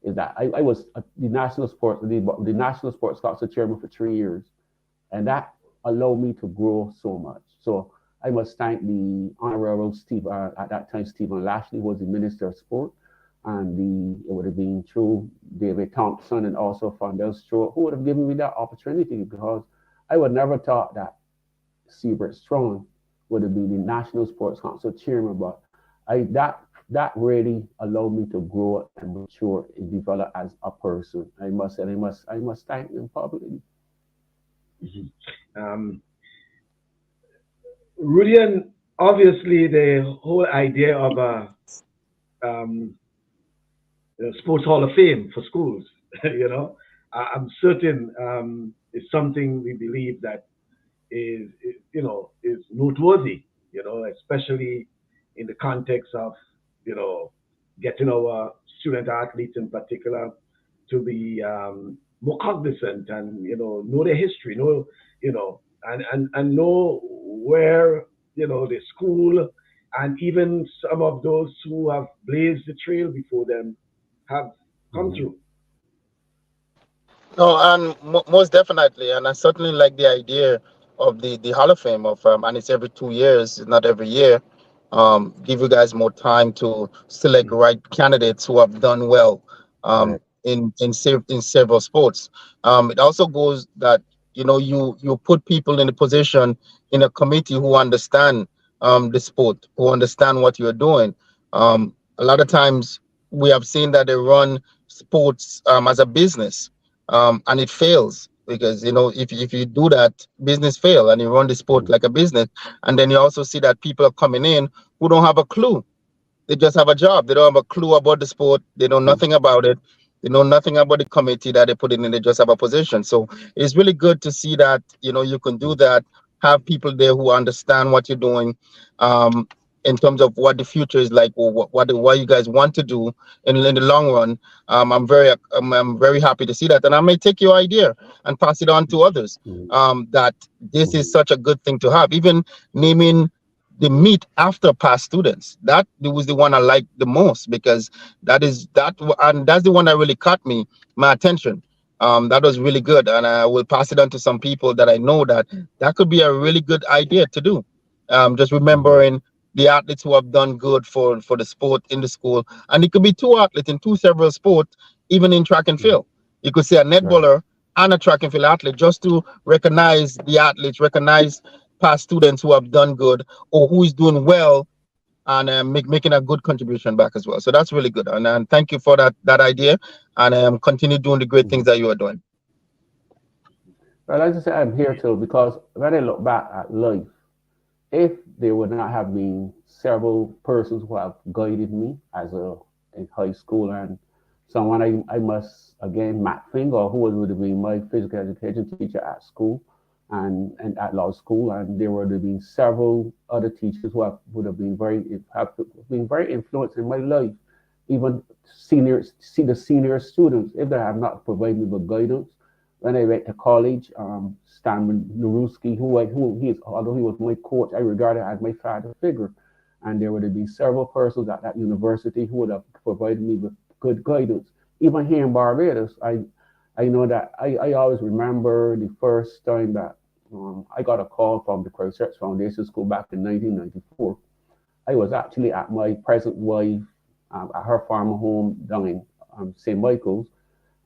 is that I was the national sports council chairman for 3 years, and that allowed me to grow so much. So I must thank the Honorable Steve at that time Stephen Lashley, who was the Minister of Sport, and it would have been through David Thompson and also Fondell Stewart, who would have given me that opportunity because I would never thought that Seibert Straughn would have been the National Sports Council chairman, but that really allowed me to grow and mature and develop as a person. I must thank them publicly. Mhm. um, Rudian, obviously, the whole idea of um, sports hall of fame for schools, I'm certain is something we believe that is noteworthy, especially in the context of, you know, getting our student athletes in particular to be more cognizant and, know their history, and know where, the school and even some of those who have blazed the trail before them have come Mhm. through. No, and most definitely, and I certainly like the idea of the Hall of Fame and it's every 2 years, not every year. give you guys more time to select right candidates who have done well Right. in several sports. It also goes that you put people in a position in a committee who understand the sport, who understand what you're doing. A lot of times we have seen that they run sports as a business, and it fails because if you do that, business fail, and you run the sport Mm, like a business, and then you also see that people are coming in who don't have a clue. They just have a job. They don't have a clue about the sport. They know mm, nothing about it. They know nothing about the committee that they put in. They just have a position. So it's really good to see that you can do mm, that. Have people there who understand what you're doing, um, in terms of what the future is like, or what you guys want to do in the long run. I'm very happy to see that, and I may take your idea and pass it on to others. mm, That this mm, is such a good thing to have. Even naming the meet after past students, that was the one I liked the most, because and that's the one that really caught my attention. That was really good, and I will pass it on to some people that I know that could be a really good idea to do. Just mm, remembering the athletes who have done good for the sport in the school, and it could be two athletes in two several sports, even in track and mm. field. You could say a Right. netballer and a track and field athlete, just to recognize the athletes, recognize past students who have done good, or who is doing well, and making a good contribution back as well. So that's really good, and thank you for that idea, and continue doing the great Mhm. things that you are doing. Well, as I say, I'm here too because when I look back at life, if there would not have been several persons who have guided me as a in high school, and someone I must again Matt Finger, who would have been my physical education teacher at school and at law school, and there would have been several other teachers who would have been very influenced in my life, even the senior students, if they have not provided me with guidance when I went to college. Stan Naruski, although he was my coach, I regarded as my father figure. And there would have been several persons at that university who would have provided me with good guidance. Even here in Barbados, I know that I always remember the first time that I got a call from the Christchurch Foundation School back in 1994. I was actually at my present wife at her farm home down in St. Michael's,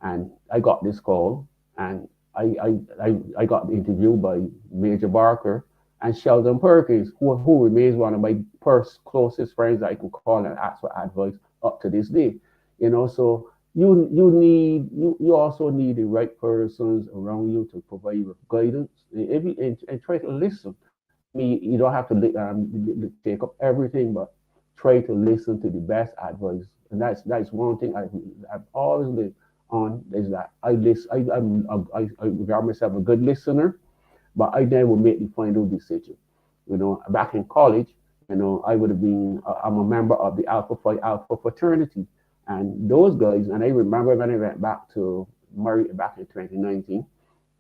and I got this call, and I got interviewed by Major Barker and Sheldon Perkins, who remains one of my first closest friends that I can call and ask for advice up to this day. So you also need the right persons around you to provide you with guidance. And try to listen. I mean, you don't have to take up everything, but try to listen to the best advice. And that's one thing I've always lived on, is that I listen. I regard myself a good listener, but I then will make the final decision. Back in college, I would have been. I'm a member of the Alpha Phi Alpha fraternity, and those guys. And I remember when I went back to Murray back in 2019,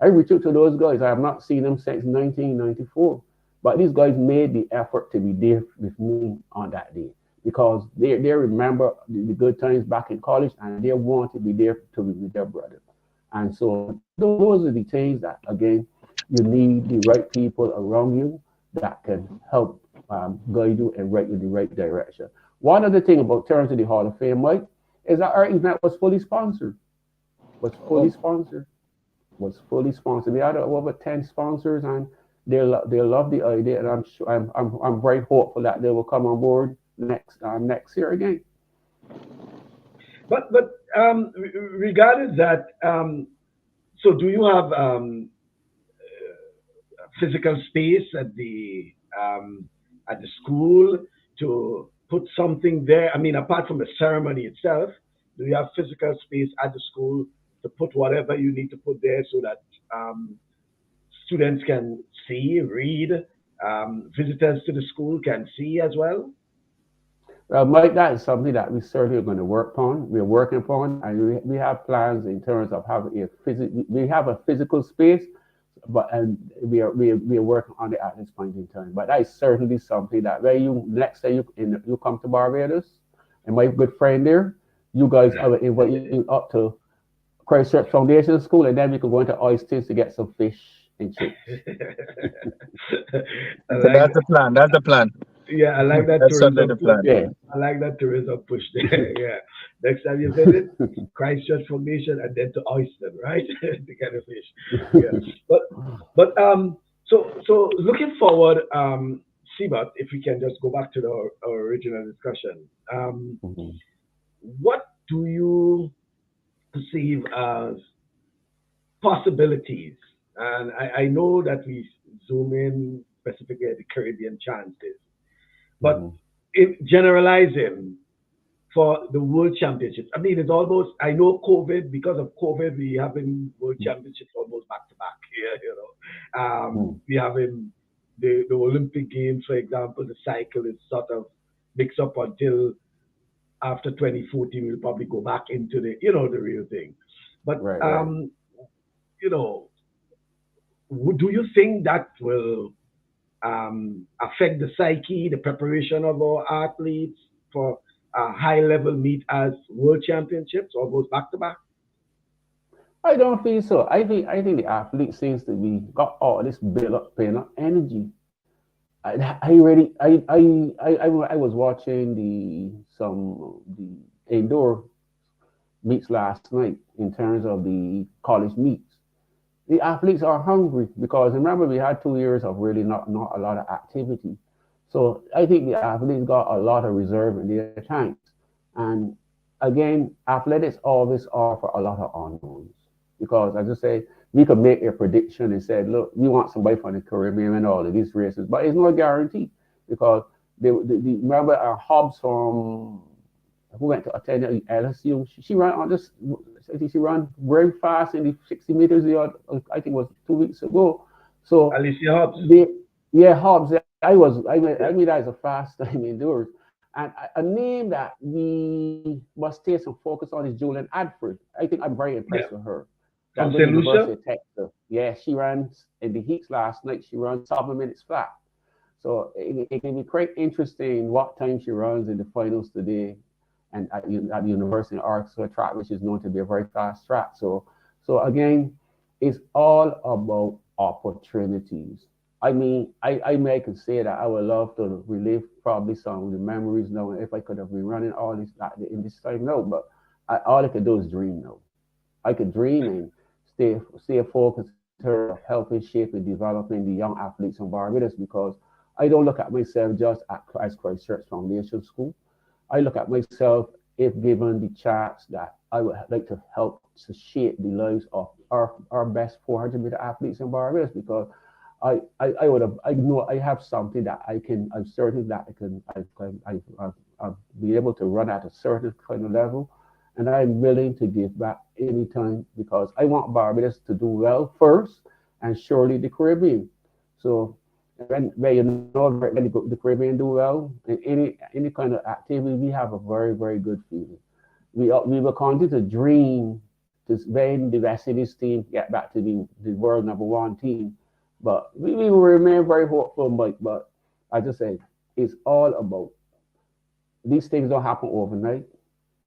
I reached out to those guys. I have not seen them since 1994, but these guys made the effort to be there with me on that day because they remember the good times back in college, and they want to be there to be with their brother. And so those are the things that, again, you need the right people around you that can help guide you and right in the right direction. One other thing about terms of the Hall of Fame, Mike, is that our event was fully sponsored. Was fully Oh, sponsored. Was fully sponsored. We had over 10 sponsors, and they love the idea, and I'm sure I'm very hopeful that they will come on board next year again. but regarding that, so do you have physical space at the school to put something there? I mean, apart from the ceremony itself, do you have physical space at the school to put whatever you need to put there so that students can see, read, visitors to the school can see as well? Mike, that is something that we certainly are going to work on. We're working upon, and we have plans in terms of having we have a physical space, but and we are working on it at this point in time. But that is certainly something that when you next time you come to Barbados, and my good friend there, you guys, I will invite you up to Christchurch Foundation School, and then we can go into Oysters to get some fish and chips. I So like that's the plan. That's the plan. Yeah, I like that That's under tourism the push. plan. Yeah. I like that tourism push there. Yeah. Next time you visit, Christchurch Formation and then to Oyster, right? To get a fish. Yeah. But so looking forward, Seibert, if we can just go back to our original discussion, Mhm. what do you perceive as possibilities? And I know that we zoom in specifically at the Caribbean chances, but Mhm. in generalizing for the World Championships, I mean, it's almost, I know COVID, because of COVID, we having World Championships almost back to back here, you know. Mhm. We having the Olympic Games, for example, the cycle is sort of mixed up until after 2014, we'll probably go back into the, the real thing. But, Right, right. you know, do you think that will affect the psyche, the preparation of our athletes for a high level meet as world championships, almost back to back? I don't think so. I think the athlete seems to be got all this built up, pent up energy. I really I was watching the indoor meets last night in terms of the college meets. The athletes are hungry because remember we had 2 years of really not a lot of activity. So I think the athletes got a lot of reserve in their tanks. And again, athletics always offer a lot of unknowns. Because as I say, we could make a prediction and say, look, we want somebody from the Caribbean and all of these races, but it's no guarantee because remember our Hobbs from who went to attend LSU. She ran on this. I think she ran very fast in the 60 meters yard. I think it was 2 weeks ago. So Alicia Hobbs. the yeah, Hobbs. I Yeah. mean that is a fast time indoors. And a name that we must take some focus on is Julian Adford. I think I'm very Yeah. impressed with her. That From the St. Lucia? University of Texas. Yeah, she ran in the heats last night. She ran 7 minutes flat. So it can be quite interesting what time she runs in the finals today and at the University of Arkansas track, which is known to be a very fast track. So again, it's all about opportunities. I mean, I may can say that I would love to relive probably some of the memories now if I could have been running all this like, in this time now, but all I could do is dream now. I could dream and stay focused in terms of helping shape and developing the young athletes in Barbados because I don't look at myself just as Christchurch Foundation School. I look at myself if given the chance that I would like to help to shape the lives of our best 400-meter athletes in Barbados because I would have I know I have something that I'm certain that I'll be able to run at a certain kind of level and I'm willing to give back anytime because I want Barbados to do well first and surely the Caribbean. So when you know when the Caribbean do well in any kind of activity, we have a very very good feeling. We will continue to dream to when the West Indies team get back to be the world number one team, but we will remain very hopeful, Mike. But I just say it's all about these things don't happen overnight.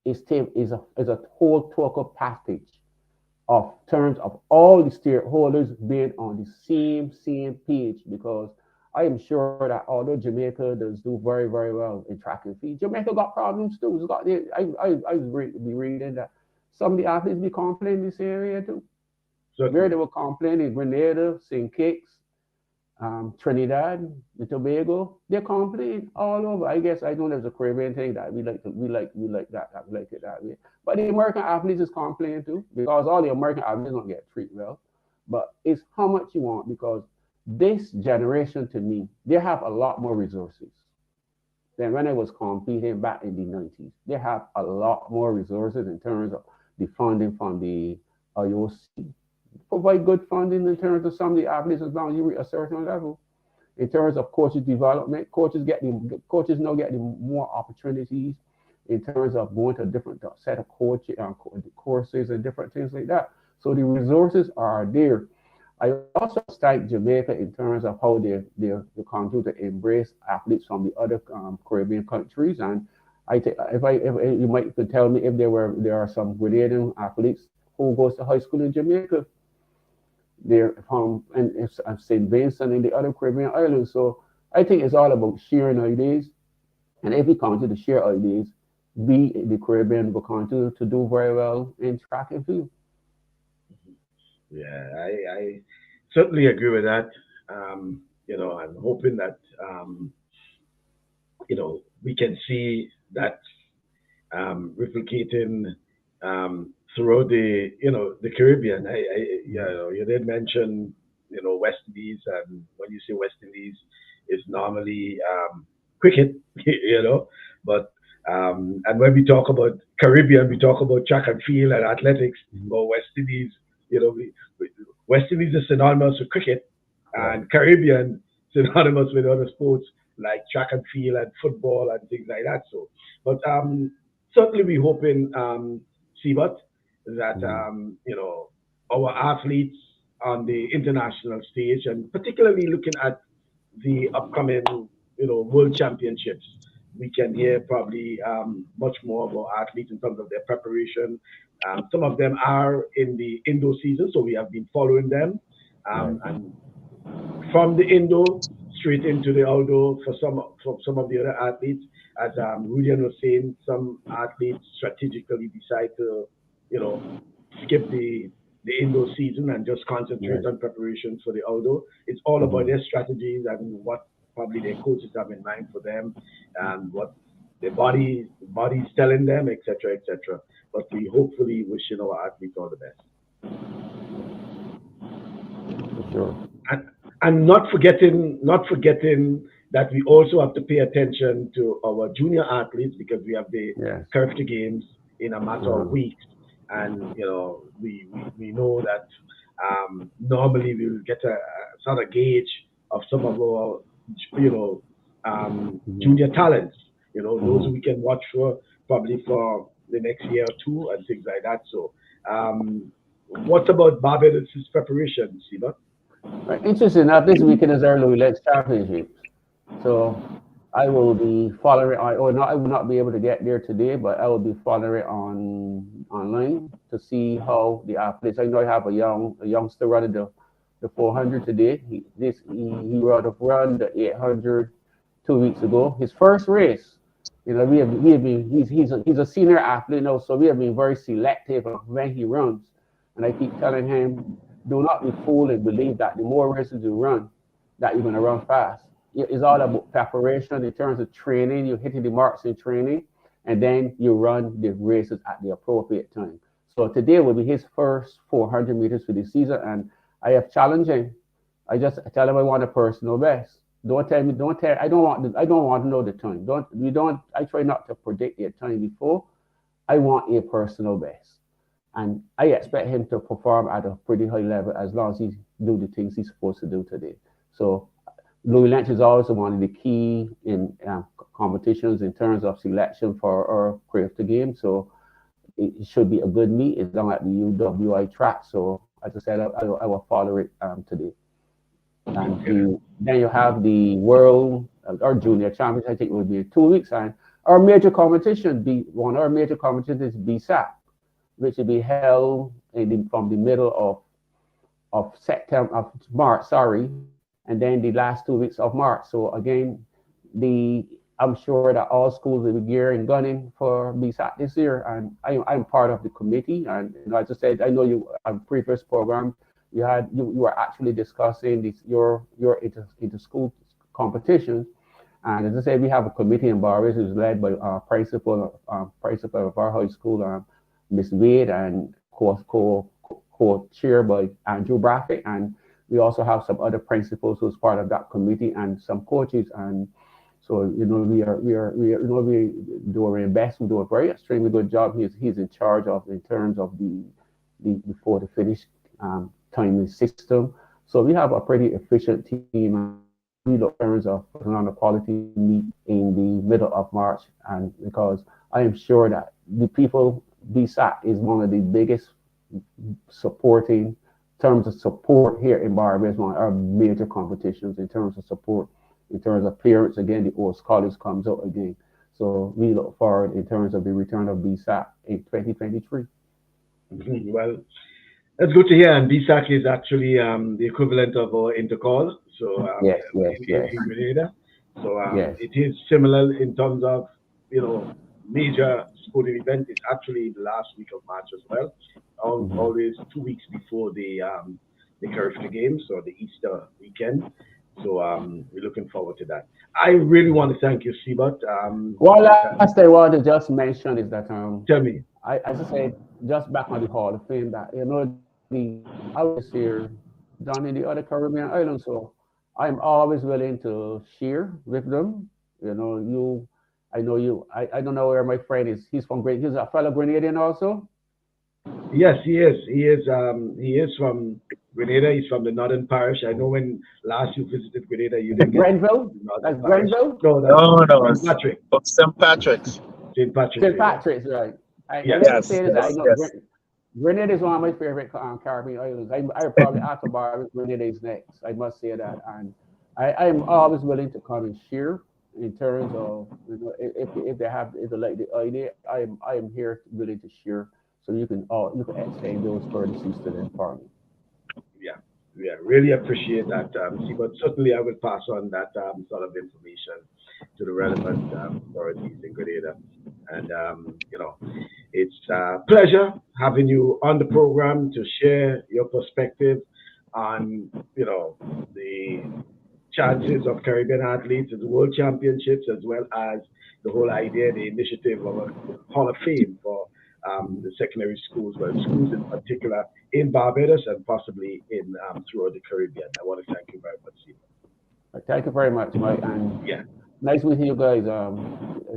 It's a whole total package of terms of all the stakeholders being on the same page because I am sure that although Jamaica does do very very well in track and field, Jamaica got problems too. It's got I was be reading that some of the athletes be complaining in this area too. Where they Certainly. were complaining, Grenada, St. Kitts, Trinidad, and Tobago, they're complaining all over. I guess I know there's a Caribbean thing that we like that we like it that way. But the American athletes is complaining too because all the American athletes don't get treated well. But it's how much you want because this generation to me, they have a lot more resources than when I was competing back in the 90s. They have a lot more resources in terms of the funding from the IOC, provide good funding in terms of some of the athletes as long as you reach a certain level. In terms of coaches development, coaches now getting more opportunities in terms of going to a different set of courses and different things like that. So the resources are there. I also thank Jamaica in terms of how they continue to embrace athletes from the other Caribbean countries. And I think if you might could tell me if there are some Grenadian athletes who goes to high school in Jamaica they're from and St. Vincent and the other Caribbean islands. So I think it's all about sharing ideas. And if we continue to share ideas, we, the Caribbean, will continue to do very well in track and field. Yeah, I certainly agree with that. I'm hoping that we can see that replicating throughout the Caribbean. You did mention West Indies, and when you say West Indies, it's normally cricket, but and when we talk about Caribbean, we talk about track and field and athletics. Mhm. Or West Indies, we West Indies is synonymous with cricket, Right. and Caribbean synonymous with other sports like track and field and football and things like that. So, but certainly we hoping, Seibert, that Mhm. our athletes on the international stage, and particularly looking at the upcoming world championships, we can hear probably much more about athletes in terms of their preparation. Some of them are in the indoor season, so we have been following them, Right. and from the indoor straight into the outdoor for some of the other athletes. As Rudian was saying, some athletes strategically decide to, you know, skip the indoor season and just concentrate Right. on preparations for the outdoor. It's all about Mhm. their strategies and what probably their coaches have in mind for them and what their body's telling them, etc., etc. But we hopefully wishing our athletes all the best. For sure. and, and not forgetting that we also have to pay attention to our junior athletes because we have the Yes. Curfew Games in a matter of Uh-huh. weeks, and we know that normally we will get a sort of gauge of some of our you know Mhm. junior talents. Those Mhm. we can watch for probably for the next year or two and things like that. So, what about Barbados' preparation, Siba? Right. Interesting enough, this weekend is our Louis Let's Championships. So I will be following. I will not be able to get there today, but I will be following it online to see how the athletes. I know I have a youngster running the 400 today. He run the 800 2 weeks ago. His first race. We have been he's a senior athlete now, so we have been very selective of when he runs. And I keep telling him, do not be fooled and believe that the more races you run, that you're going to run fast. It's all about preparation in terms of training. You're hitting the marks in training, and then you run the races at the appropriate time. So today will be his first 400 meters for the season, and I have challenged him. I just tell him I want a personal best. Don't tell me. Don't tell. I don't want to know the time. Don't. We don't. I try not to predict your time before. I want a personal best, and I expect him to perform at a pretty high level as long as he do the things he's supposed to do today. So Louis Lynch is also one of the key in competitions in terms of selection for our craft game. So it should be a good meet. It's down at the UWI track. So as I said, I will follow it today. And Okay. then you have the world or junior championship. I think it will be in 2 weeks. And our major competition, one of our major competitions is BSAP, which will be held from the middle of September of March, sorry, and then the last 2 weeks of March. So again, the I'm sure that all schools will be gearing and gunning for BSAT this year, and I'm part of the committee. And as I said, I know you on previous programs you were actually discussing your inter school competitions. And as I said, we have a committee in Barbados who's led by principal of our high school, Miss Wade, and co-chair by Andrew Braffett. And we also have some other principals who's part of that committee and some coaches. And so we do our best. We do a very extremely good job. He's in charge of in terms of the before the finish timing system. So we have a pretty efficient team. We look in terms of putting on a quality meet in the middle of March, and because I am sure that the people BSAT is one of the biggest supporting terms of support here in Barbados, one of our major competitions in terms of support, in terms of clearance. Again, the old scholars comes out again. So we look forward in terms of the return of BSAT in 2023. Well, that's good to hear. And BSAC is actually the equivalent of our intercall. So Yes, in Grenada. So yes. it is similar in terms of major sporting event. It's actually the last week of March as well. Mhm. Always 2 weeks before the Caribbean Games or the Easter weekend. So we're looking forward to that. I really want to thank you, Seibert. One last thing I want to just mention is that Tell me. as I said, just back on the Hall of Fame, that the I was here down in the other Caribbean islands, so I'm always willing to share with them. I know you. I don't know where my friend is. He's from Great. He's a fellow Grenadian also. Yes, he is. He is from Grenada. He's from the Northern Parish. I know when last you visited Grenada, you didn't get to Grenville. the Northern That's Parish. Grenville. No, that's No, no, St. it's Patrick. St. Patrick's. St. Patrick's St. Day. Yeah. Patrick's, right? And Yes. let me Yes, say this: I yes, know yes. Grenada is one of my favorite Caribbean islands. I probably after Barbados, Grenada is next. I must say that, and I'm always willing to come and share in terms of if they like the idea, I am here willing to share, so you can extend those courtesies to them for me. Yeah, yeah, really appreciate that, see, but certainly I will pass on that sort of information to the relevant authorities in Grenada. And, it's a pleasure having you on the program to share your perspective on, the chances of Caribbean athletes at the World Championships, as well as the whole idea, the initiative of a Hall of Fame for the secondary schools, well, schools in particular in Barbados and possibly in throughout the Caribbean. I want to thank you very much, Stephen. Thank you very much, Mike, and Yeah. nice meeting you guys.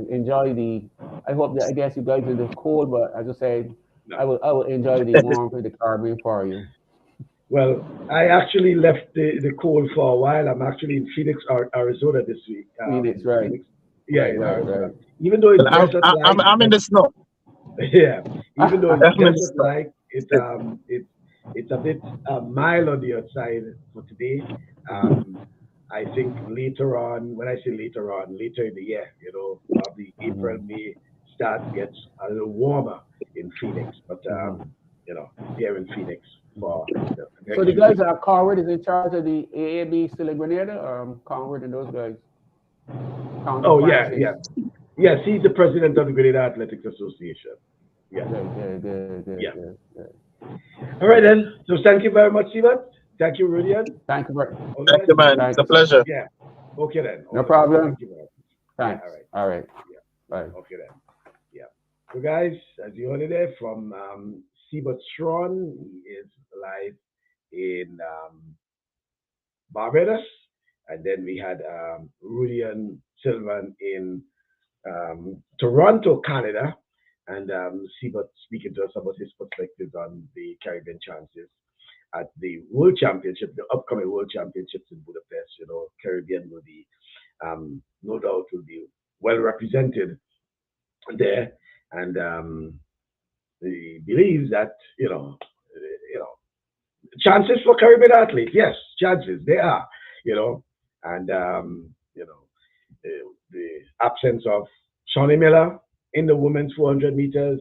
Enjoy the. I hope that I guess you guys in the cold, but as I said, No. I will enjoy the warmth of the Caribbean for you. Well, I actually left the cold for a while. I'm actually in Phoenix, Arizona this week. Phoenix, right? Phoenix, yeah, Right, in right, Arizona. right. Even though it's Well, desert like, I'm in the snow. yeah, even though it's I'm in the desert snow. like, it's a bit mild on the outside for today. Um, I think later on, when I say later on, later in the year, probably April, Mhm, May, gets a little warmer in Phoenix. But mhm, here in Phoenix mhm. for the So next the few guys weeks. are Conrad is in charge of the AAB still in Grenada, or Conrad and those guys, County Oh yeah, Francis. yeah, yes. He's the president of the Grenada Athletics Association. Yes, Good, good, good, good, yeah. good, good. All right then. So thank you very much, Steven. Thank you, Rudian. Thank you very, All Thank right. you, man. It's thank a you, sir. pleasure. Yeah. Okay then. No All the best. problem. Thank you very much. Yeah. Thanks. All right. All right. Yeah. Bye. Okay then. Yeah. So guys, as you heard it there from Seibert Straughn, he is live in Barbados, and then we had Rudian Silvan in Toronto, Canada, and Seibert speaking to us about his perspectives on the Caribbean chances at the World Championship, the upcoming World Championships in Budapest. Caribbean will be, no doubt, will be well represented there, and he believes that chances for Caribbean athletes, yes, chances they are, and the absence of Shawnee Miller in the women's 400 meters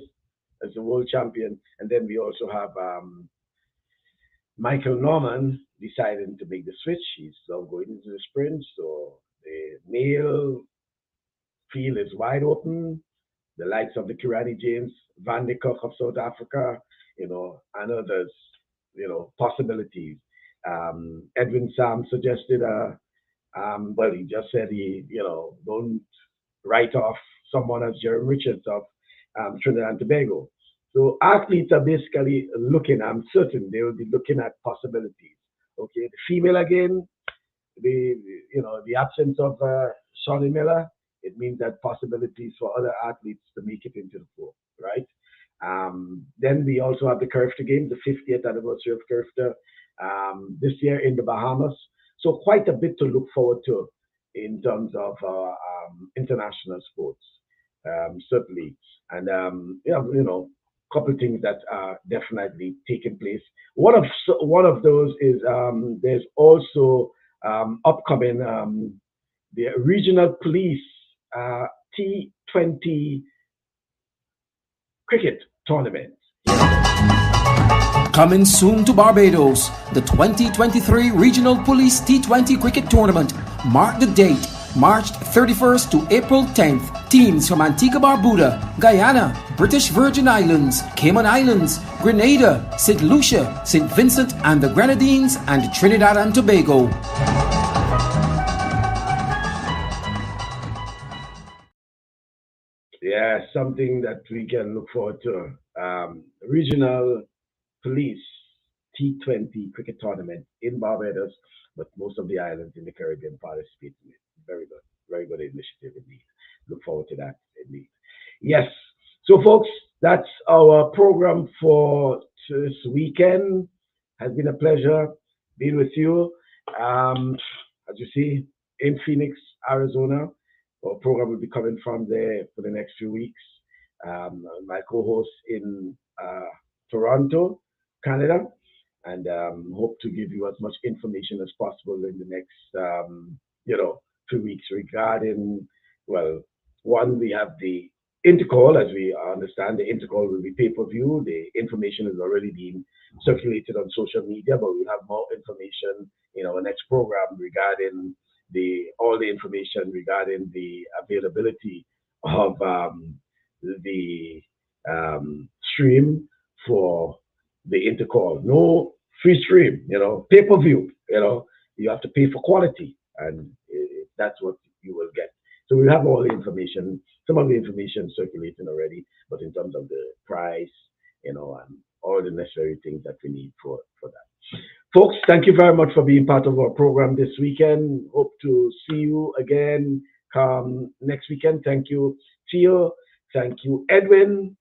as the world champion, and then we also have Michael Norman deciding to make the switch. He's now going into the sprint, so the male field is wide open. The likes of the Kirani James, Van de Koch of South Africa, and others, possibilities. Edwin Sam suggested, well, he just said don't write off someone as Jeremy Richards of Trinidad and Tobago. So athletes are basically looking, I'm certain they will be looking at possibilities. Okay, the female again, the absence of Shawnee Miller, it means that possibilities for other athletes to make it into the four, right? Then we also have the Curfew Games, the 50th anniversary of Curfew, this year in the Bahamas. So quite a bit to look forward to in terms of international sports, certainly. And a couple of things that are definitely taking place. One of those is there's also upcoming the regional police T20 cricket tournament. Coming soon to Barbados, the 2023 Regional Police T20 Cricket Tournament. Mark the date, March 31st to April 10th. Teams from Antigua Barbuda, Guyana, British Virgin Islands, Cayman Islands, Grenada, St. Lucia, St. Vincent and the Grenadines, and Trinidad and Tobago. Yeah, something that we can look forward to. Regional Police T20 cricket tournament in Barbados, but most of the islands in the Caribbean participate in it. Very good initiative indeed. Look forward to that indeed. Yes. So, folks, that's our program for this weekend. Has been a pleasure being with you. As you see, in Phoenix, Arizona. Our program will be coming from there for the next few weeks. My co-host in Toronto, Canada, and hope to give you as much information as possible in the next, 2 weeks regarding, well, one, we have the intercall. As we understand, the intercall will be pay-per-view. The information has already been circulated on social media, but we'll have more information in our next program regarding all the information regarding the availability of the stream for the intercall. No free stream, pay-per-view, you have to pay for quality, and that's what you will get. So we have all the information, some of the information circulating already, but in terms of the price, and all the necessary things that we need for that. Folks, thank you very much for being part of our program this weekend. Hope to see you again next weekend. Thank you, Theo. Thank you, Edwin.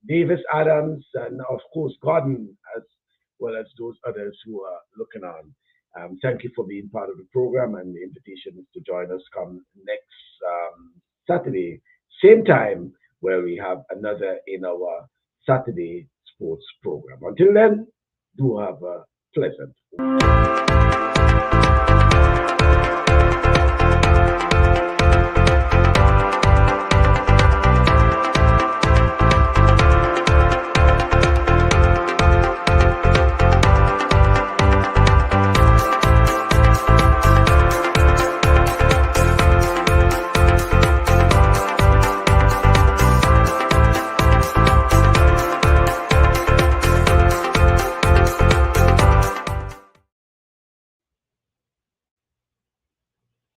Davis Adams, and of course, Gordon, as well as those others who are looking on. Thank you for being part of the program, and the invitation is to join us come next Saturday, same time, where we have another in our Saturday sports program. Until then, do have a pleasant week.